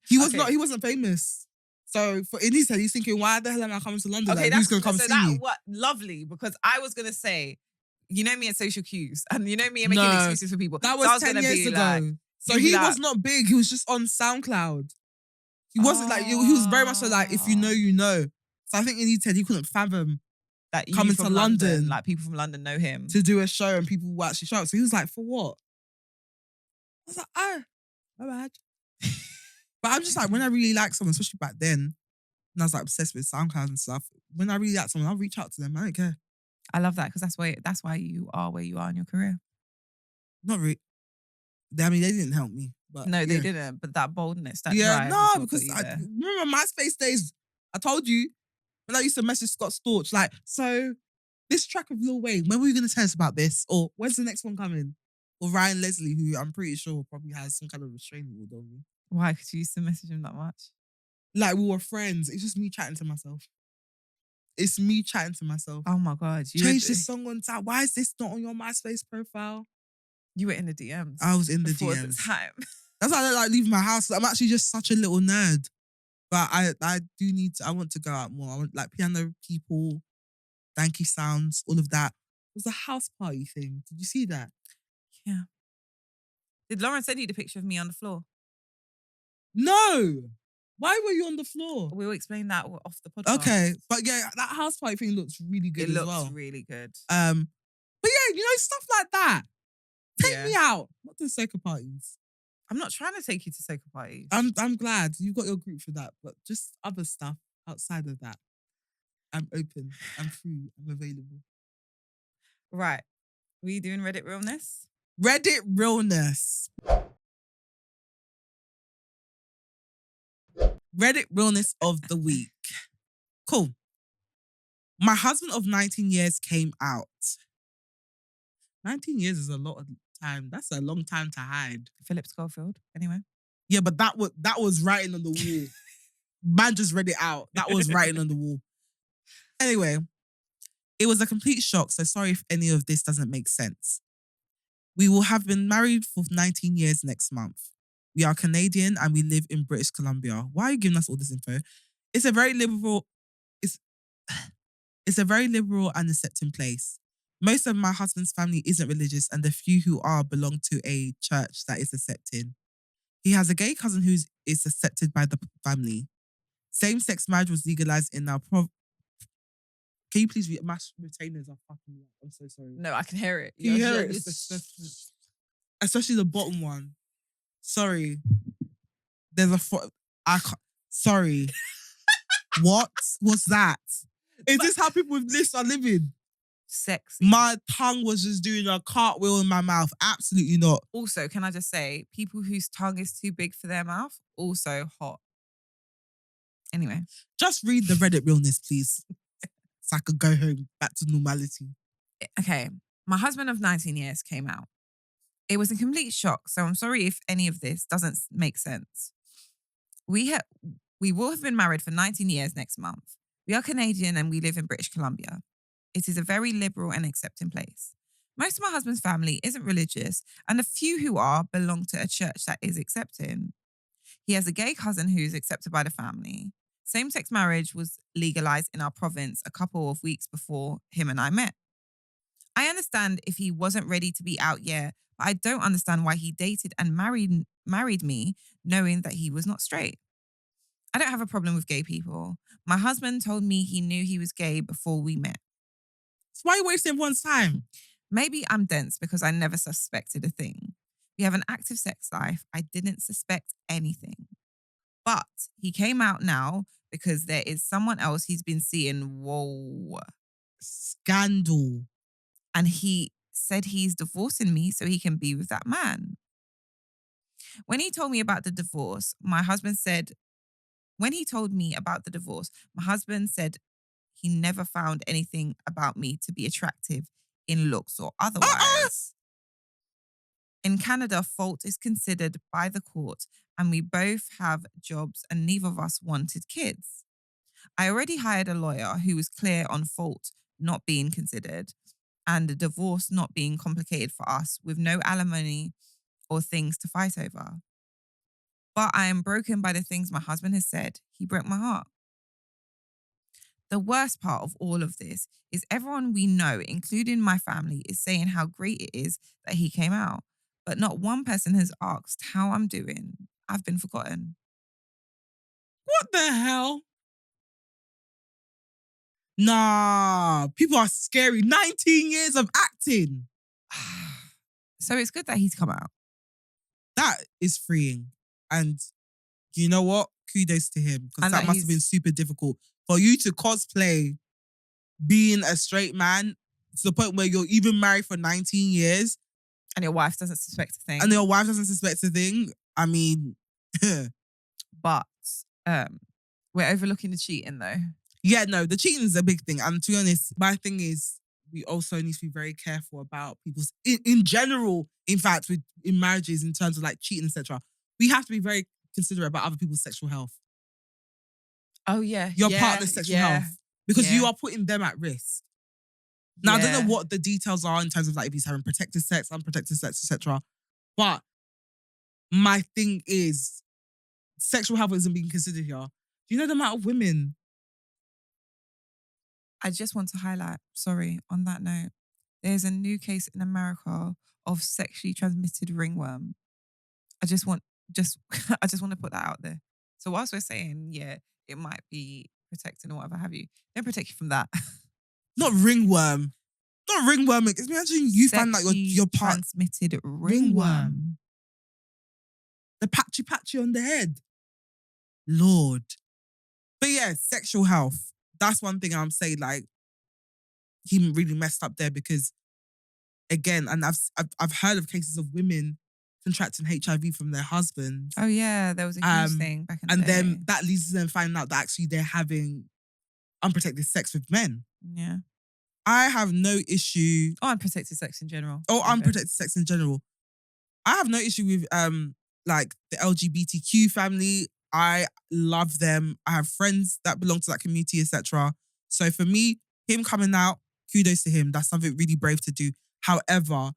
He was okay. not. He wasn't famous. So in his head, he's thinking, "Why the hell am I coming to London? Okay, Like, who's gonna come see me?" What lovely, because I was gonna say, you know me at social cues, and you know me and making No, excuses for people. That So I was 10 gonna years be ago. like, So you'd be he like, was not big. He was just on SoundCloud. He wasn't like, he was very much so like, if you know, you know. So I think in his head, he couldn't fathom that you coming from to London, like people from London know him. to do a show and people will actually show up. So he was like, "For what?" I was like, "Oh, my bad." But I'm just like, when I really like someone, especially back then, and I was like obsessed with SoundCloud and stuff, when I really like someone, I'll reach out to them. I don't care. I love that, because that's why you are where you are in your career. Not really. I mean, they didn't help me. But No, they yeah. didn't. But that boldness, that Yeah, drive, is no, what got because you I there. remember MySpace days. I told you when I used to message Scott Storch, like, "So this track of Lil Wayne, when were you going to tell us about this? Or when's the next one coming?" Or Ryan Leslie, who I'm pretty sure probably has some kind of restraining order on me. Why? Because you used to message him that much. Like, we were friends. It's just me chatting to myself. It's me chatting to myself. Oh my god, Change this song on time. Why is this not on your MySpace profile? You were in the DMs. I was in the before DMs. the time. That's why I don't like leaving my house. I'm actually just such a little nerd. But I do need to, I want to go out more. I want like piano people, danky sounds, all of that. It was a house party thing. Did you see that? Yeah. Did Lauren send you the picture of me on the floor? No. Why were you on the floor? We'll explain that off the podcast. Okay. But yeah, that house party thing looks really good It as looks well. really good. But yeah, you know, stuff like that. Take Yeah. me out. Not to soca parties. I'm not trying to take you to soca parties. I'm glad you've got your group for that, but just other stuff outside of that. I'm open. I'm free. I'm available. Right. Were you doing Reddit Realness? Reddit Realness. Reddit Realness of the week. Cool. My husband of 19 years came out. 19 years is a lot of time. That's a long time to hide. Philip Schofield. Anyway. Yeah, but that was writing on the wall. Man just read it out. That was writing on the wall. Anyway, it was a complete shock, so sorry if any of this doesn't make sense. We will have been married for 19 years next month. We are Canadian and we live in British Columbia. Why are you giving us all this info? It's a very liberal and accepting place. Most of my husband's family isn't religious and the few who are belong to a church that is accepting. He has a gay cousin who is accepted by the family. Same-sex marriage was legalized in our Can you please read? My retainers are fucking loud. I'm so sorry. No, I can hear it. Can you hear it? Especially the bottom one. Sorry. There's sorry. What was that? Is this how people with lists are living? Sexy. My tongue was just doing a cartwheel in my mouth. Absolutely not. Also, can I just say, people whose tongue is too big for their mouth, also hot. Anyway. Just read the Reddit Realness, please. So I could go home back to normality. Okay. My husband of 19 years came out. It was a complete shock, so I'm sorry if any of this doesn't make sense. We will have been married for 19 years next month. We are Canadian and we live in British Columbia. It is a very liberal and accepting place. Most of my husband's family isn't religious, and the few who are belong to a church that is accepting. He has a gay cousin who is accepted by the family. Same-sex marriage was legalized in our province a couple of weeks before him and I met. I understand if he wasn't ready to be out yet, but I don't understand why he dated and married me knowing that he was not straight. I don't have a problem with gay people. My husband told me he knew he was gay before we met. So why are you wasting everyone's time? Maybe I'm dense because I never suspected a thing. We have an active sex life. I didn't suspect anything. But he came out now because there is someone else he's been seeing. Whoa. Scandal. And he said he's divorcing me so he can be with that man. When he told me about the divorce, my husband said, when he told me about the divorce, my husband said he never found anything about me to be attractive in looks or otherwise. In Canada, fault is considered by the court, and we both have jobs and neither of us wanted kids. I already hired a lawyer who was clear on fault not being considered and the divorce not being complicated for us with no alimony or things to fight over. But I am broken by the things my husband has said. He broke my heart. The worst part of all of this is everyone we know, including my family, is saying how great it is that he came out. But not one person has asked how I'm doing. I've been forgotten. What the hell? Nah, people are scary. 19 years of acting. So it's good that he's come out. That is freeing. And you know what? Kudos to him. Because And that that must have been he's- super difficult. For you to cosplay being a straight man to the point where you're even married for 19 years And your wife doesn't suspect a thing. and your wife doesn't suspect a thing. I mean, But we're overlooking the cheating though. yeah, no, the cheating is a big thing. And to be honest, my thing is we also need to be very careful about people's, in general, in fact, in marriages, in terms of like cheating, etc. We have to be very considerate about other people's sexual health. Oh yeah. Your partner's sexual health. Because you are putting them at risk. Now, I don't know what the details are in terms of like if he's having protected sex, unprotected sex, etc. But my thing is, sexual health isn't being considered here. Do you know the amount of women? I just want to highlight, sorry, on that note, there's a new case in America of sexually transmitted ringworm. I just want to put that out there. So whilst we're saying, yeah, it might be protecting or whatever have you, don't protect you from that. Not ringworm. Not ringworm. Imagine you find out your part. Transmitted ringworm. The patchy on the head. Lord. But yeah, sexual health. That's one thing I'm saying, like, he really messed up there because, again, and I've heard of cases of women contracting HIV from their husbands. Oh yeah, there was a huge thing back in the day. And then that leads to them finding out that actually they're having unprotected sex with men. Yeah. I have no issue. Or unprotected sex in general. Oh, unprotected sex in general. I have no issue with like the LGBTQ family. I love them. I have friends that belong to that community, etc. So for me, him coming out, kudos to him. That's something really brave to do. However,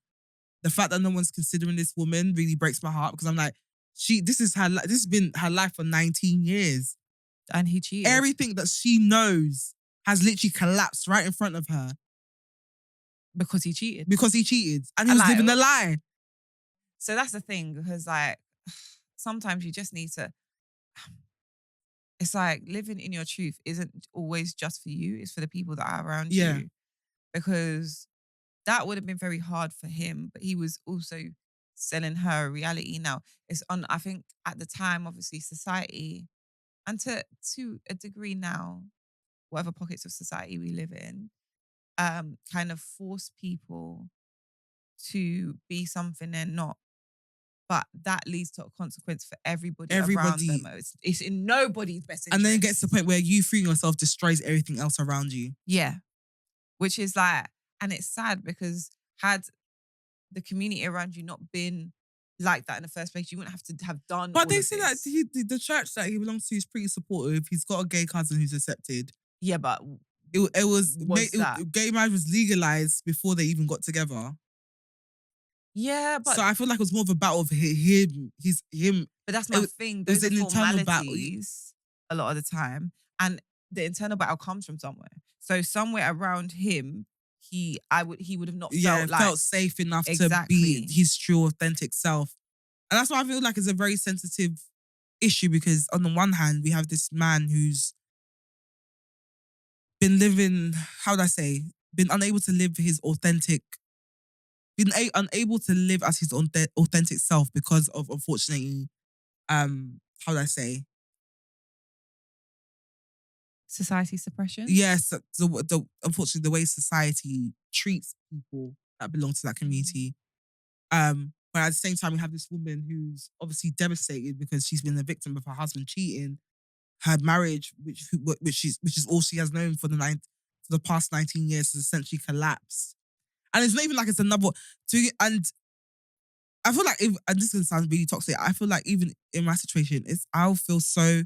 the fact that no one's considering this woman really breaks my heart because I'm like, this has been her life for 19 years. And he cheated. Everything that she knows has literally collapsed right in front of her. Because he cheated. Because he cheated. And he was living a lie. So that's the thing, because like sometimes you just need to, it's like living in your truth isn't always just for you, it's for the people that are around you. Because that would have been very hard for him, but he was also selling her a reality. Now, it's on, I think at the time, obviously, society, and to a degree now, whatever pockets of society we live in, kind of force people to be something they're not. But that leads to a consequence for everybody around them. It's in nobody's best interest. And then it gets to the point where you freeing yourself destroys everything else around you. Yeah. Which is like, and it's sad because had the community around you not been like that in the first place, you wouldn't have to have done. But all they of say this. that the church that he belongs to is pretty supportive. He's got a gay cousin who's accepted. Yeah, but gay marriage was legalized before they even got together. Yeah, but so I feel like it was more of a battle of him. But that's my thing. Those are formalities a lot of the time, and the internal battle comes from somewhere. So somewhere around him, he would have not felt safe enough to be his true, authentic self, and that's why I feel like it's a very sensitive issue because on the one hand we have this man who's been living, how would I say, been unable to live his authentic. Been unable to live as his authentic self because of, unfortunately, how do I say? Society suppression. yes, unfortunately the way society treats people that belong to that community. But at the same time, we have this woman who's obviously devastated because she's been the victim of her husband cheating. Her marriage, which is all she has known for for the past 19 years, has essentially collapsed. And it's not even like it's another. And I feel like if, and this is gonna sound really toxic. I feel like even in my situation, I'll feel so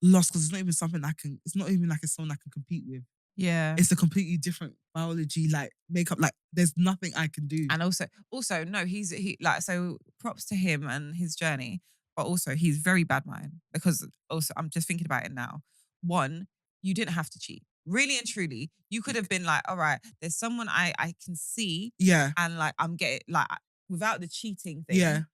lost because it's not even something I can. It's not even like it's someone I can compete with. Yeah. It's a completely different biology, like makeup. Like there's nothing I can do. And also, no, he like, so props to him and his journey, but also he's very bad mind because also I'm just thinking about it now. One, you didn't have to cheat. Really and truly, you could have been like, all right, there's someone I can see, Yeah, and like I'm getting like without the cheating yeah. thing.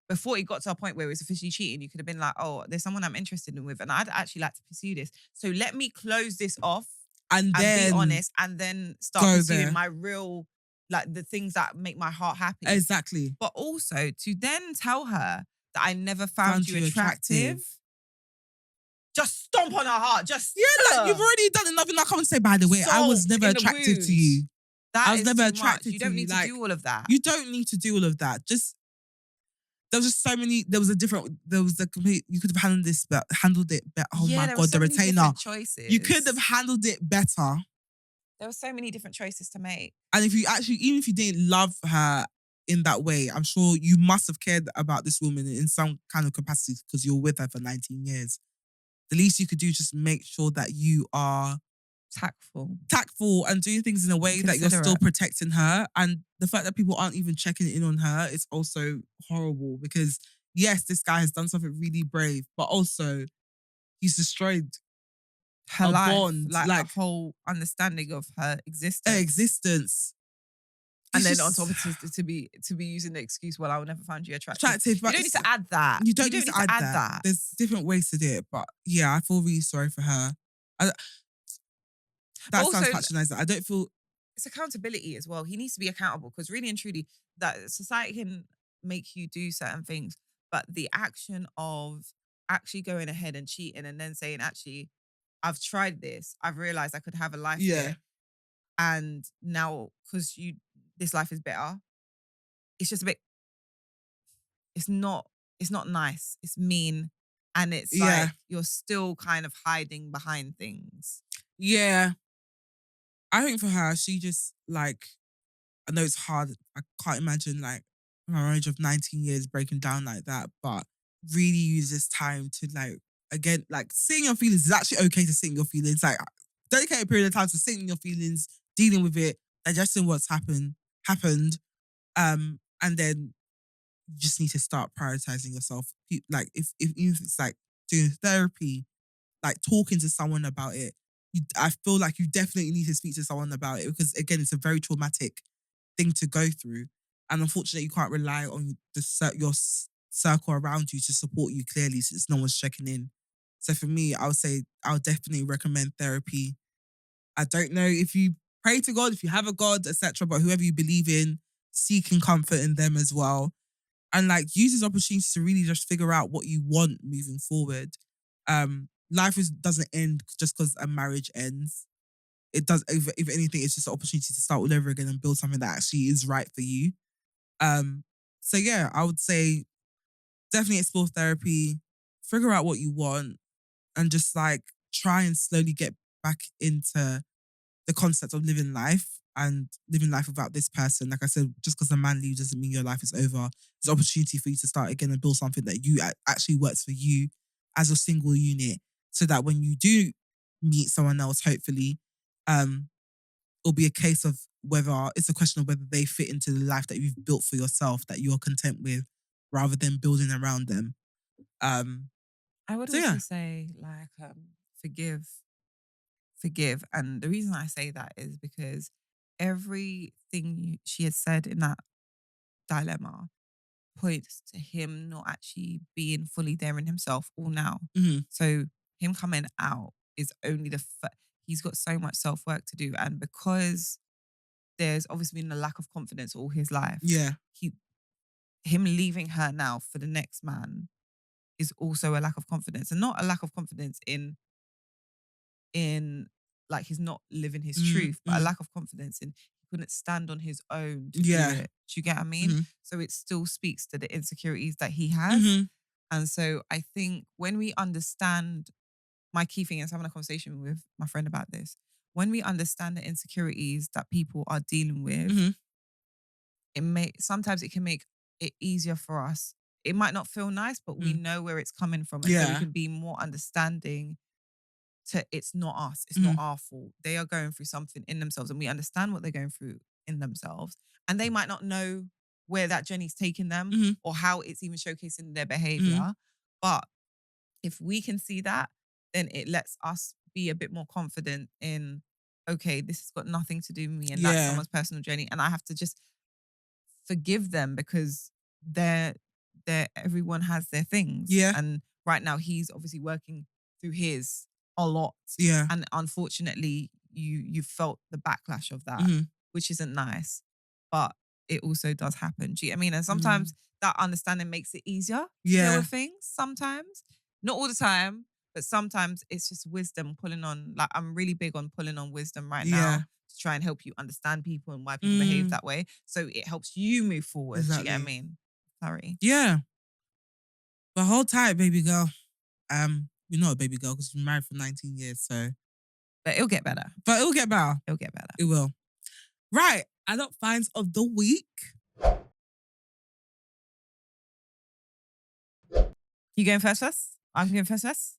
Before it got to a point where it was officially cheating, you could have been like, oh, there's someone I'm interested in with, and I'd actually like to pursue this. So let me close this off And and be then honest, and then start go pursuing there. my real, like the things that make my heart happy. Exactly. But also to then tell her that I never found Found you you attractive, attractive. just stomp on her heart. Just Yeah, like you've already done enough. And I can't say, by the way, I was salt never in the attracted to wound. you. That I was is never too much. attracted You to don't you. need to Like, do all of that. you don't need to do all of that. Just there was just so many. There was a complete. You could have handled it better. Oh Yeah, my there were god, so the many retainer. different choices. You could have handled it better. There were so many different choices to make. And if you actually, even if you didn't love her in that way, I'm sure you must have cared about this woman in some kind of capacity because you're with her for 19 years. The least you could do is just make sure that you are tactful and doing things in a way that you're still Considerate. protecting her. And the fact that people aren't even checking in on her is also horrible because yes, this guy has done something really brave, but also he's destroyed Her a life, bond, like her like whole understanding of her her existence. existence. And It's then on just top of it to be using the excuse, well, I will never find you attractive. attractive, You but don't need to add that. you don't need to add that. There's different ways to do it, but yeah, I feel really sorry for her. I, But that sounds also, patronizing. I don't feel it's accountability as well. He needs to be accountable because really and truly, that society can make you do certain things, but the action of actually going ahead and cheating and then saying, actually, I've tried this. I've realized I could have a life yeah. here, and now because this life is better. It's just a bit. It's not. It's not nice. It's mean, and it's Yeah. like you're still kind of hiding behind things. Yeah. I think for her, she just like, I know it's hard. I can't imagine like a marriage of 19 years breaking down like that, but really use this time to like, again, like seeing your feelings is actually okay to sit in your feelings. Like, dedicate a period of time to sitting in your feelings, dealing with it, digesting what's happened. And then you just need to start prioritizing yourself. Like, even if it's like doing therapy, like talking to someone about it, I feel like you definitely need to speak to someone about it because again, it's a very traumatic thing to go through, and unfortunately, you can't rely on your circle around you to support you clearly since no one's checking in. So for me, I would say I would definitely recommend therapy. I don't know if you pray to God, if you have a God, etc., but whoever you believe in, seeking comfort in them as well, and like use this opportunity to really just figure out what you want moving forward. Life doesn't end just because a marriage ends. It does. If anything, it's just an opportunity to start all over again and build something that actually is right for you. So yeah, I would say definitely explore therapy, figure out what you want, and just like try and slowly get back into the concept of living life and living life without this person. Like I said, just because a man leaves doesn't mean your life is over. It's an opportunity for you to start again and build something that you actually works for you as a single unit, so that when you do meet someone else, hopefully, it'll be a case of whether it's a question of whether they fit into the life that you've built for yourself that you're content with, rather than building around them. I would So also yeah, say like forgive, and the reason I say that is because everything she has said in that dilemma points to him not actually being fully there in himself all now. mhm, So him coming out is only he's got so much self work to do, and because there's obviously been a lack of confidence all his life. yeah, Him leaving her now for the next man is also a lack of confidence, and not a lack of confidence in like he's not living his truth, but a lack of confidence in he couldn't stand on his own to do Yeah. it. Do you get what I mean? Mhm. So it still speaks to the insecurities that he has. Mhm. And so I think when we understand, my key thing is having a conversation with my friend about this. When we understand the insecurities that people are dealing with, Mhm. sometimes it can make it easier for us. It might not feel nice, but we know where it's coming from. And so we Yeah. can be more understanding to it's not us, it's not Mhm. our fault. They are going through something in themselves and we understand what they're going through in themselves. And they might not know where that journey's taking them Mhm. or how it's even showcasing their Mhm. behavior. But if we can see that, then it lets us be a bit more confident in, okay, this has got nothing to do with me and that's Yeah. someone's personal journey. And I have to just forgive them because they're everyone has their things. Yeah. And right now he's obviously working through his a lot. Yeah. And unfortunately, you felt the backlash of that, Mhm. which isn't nice. But it also does happen. Do you get what I mean? And Mm. sometimes that understanding makes it easier to deal Yeah. with things. Sometimes. Not all the time, but sometimes it's just wisdom pulling on. Like I'm really big on pulling on wisdom right now Yeah. to try and help you understand people and why people behave Mm. that way. So it helps you move forward. Do you get what I Exactly. mean? Sorry. Yeah. But hold tight, baby girl. You're not a baby girl because you've been married for 19 years, so. But it'll get better. But it'll get better. It'll get better. It will. Right. Adult finds of the week. You going first? I'm going first?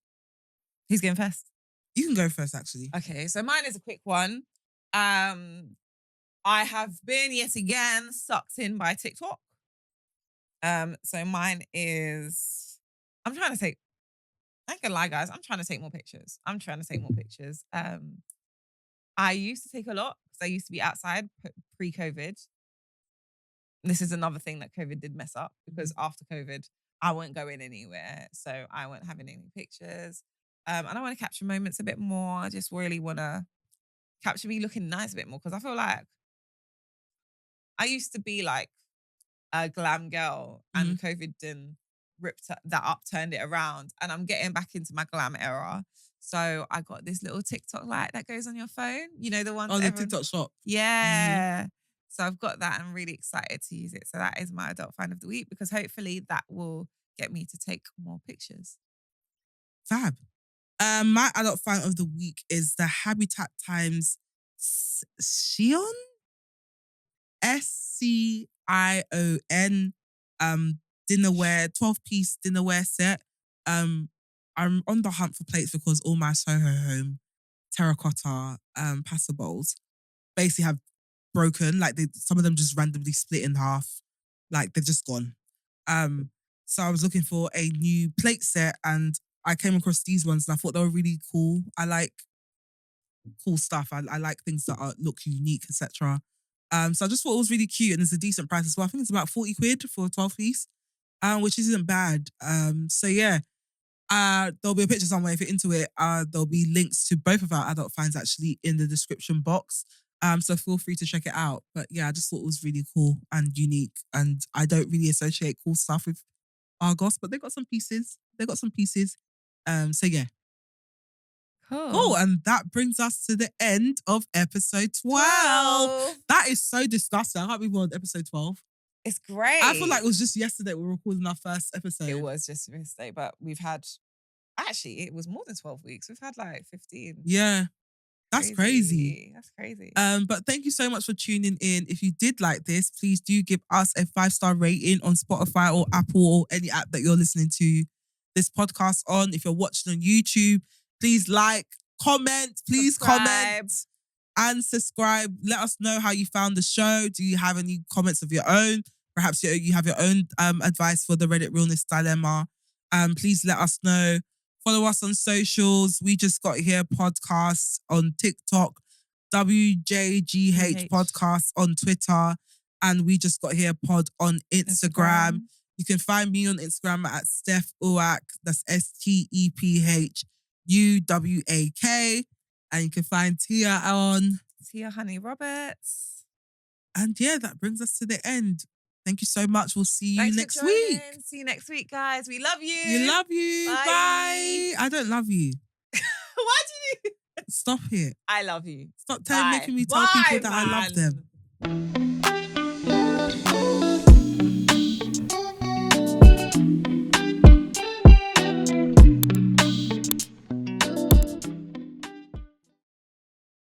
Who's going first? You can go first, actually. Okay, so mine is a quick one. I have been yet again sucked in by TikTok. So mine is I'm trying to take I ain't gonna lie, guys. I'm trying to take more pictures. I used to take a lot because I used to be outside pre-COVID. This is another thing that COVID did mess up because after COVID, I won't go in anywhere. So I won't having any pictures. And I want to capture moments a bit more. I just really want to capture me looking nice a bit more because I feel like I used to be like a glam girl and COVID then ripped that up, turned it around. And I'm getting back into my glam era. So I got this little TikTok light that goes on your phone. You know, the ones Oh, the everyone... TikTok shop. Yeah. So I've got that. I'm really excited to use it. So that is my adult find of the week because hopefully that will get me to take more pictures. Fab. My adult find of the week is the Habitat Times Sion? SCION dinnerware, 12-piece dinnerware set. I'm on the hunt for plates because all my Soho Home terracotta pasta bowls basically have broken. Like some of them just randomly split in half. Like they've just gone. So I was looking for a new plate set and I came across these ones and I thought they were really cool. I like cool stuff. I like things that look unique, etc. So I just thought it was really cute and it's a decent price as well. I think it's about 40 quid for a 12-piece, which isn't bad. So yeah, there'll be a picture somewhere if you're into it. There'll be links to both of our adult finds actually in the description box. So feel free to check it out. But yeah, I just thought it was really cool and unique. And I don't really associate cool stuff with Argos, but they got some pieces. So yeah. Cool. And that brings us to the end of episode 12. That is so disgusting. I can't believe we're on episode 12. It's great. I feel like it was just yesterday we were recording our first episode. It was just yesterday, but we've had... Actually, it was more than 12 weeks. We've had like 15. Yeah. That's crazy. That's crazy. But thank you so much for tuning in. If you did like this, please do give us a 5-star rating on Spotify or Apple or any app that you're listening to this podcast on. If you're watching on YouTube, please like, comment, comment and subscribe. Let us know how you found the show. Do you have any comments of your own? Perhaps you have your own advice for the Reddit Realness Dilemma. Please let us know. Follow us on socials. We Just Got Here podcast on TikTok, WJGH podcast on Twitter, and We Just Got Here pod on Instagram. You can find me on Instagram at Steph Uwak. That's STEPHUWAK. And you can find Tia on Tia Honey Roberts. And yeah, that brings us to the end. Thank you so much. We'll see you Thanks next for joining. week. See you next week, guys. We love you. We love you. Bye. Bye. I don't love you. Why do you? Stop it. I love you. Stop Bye. making me tell people that I love man. them.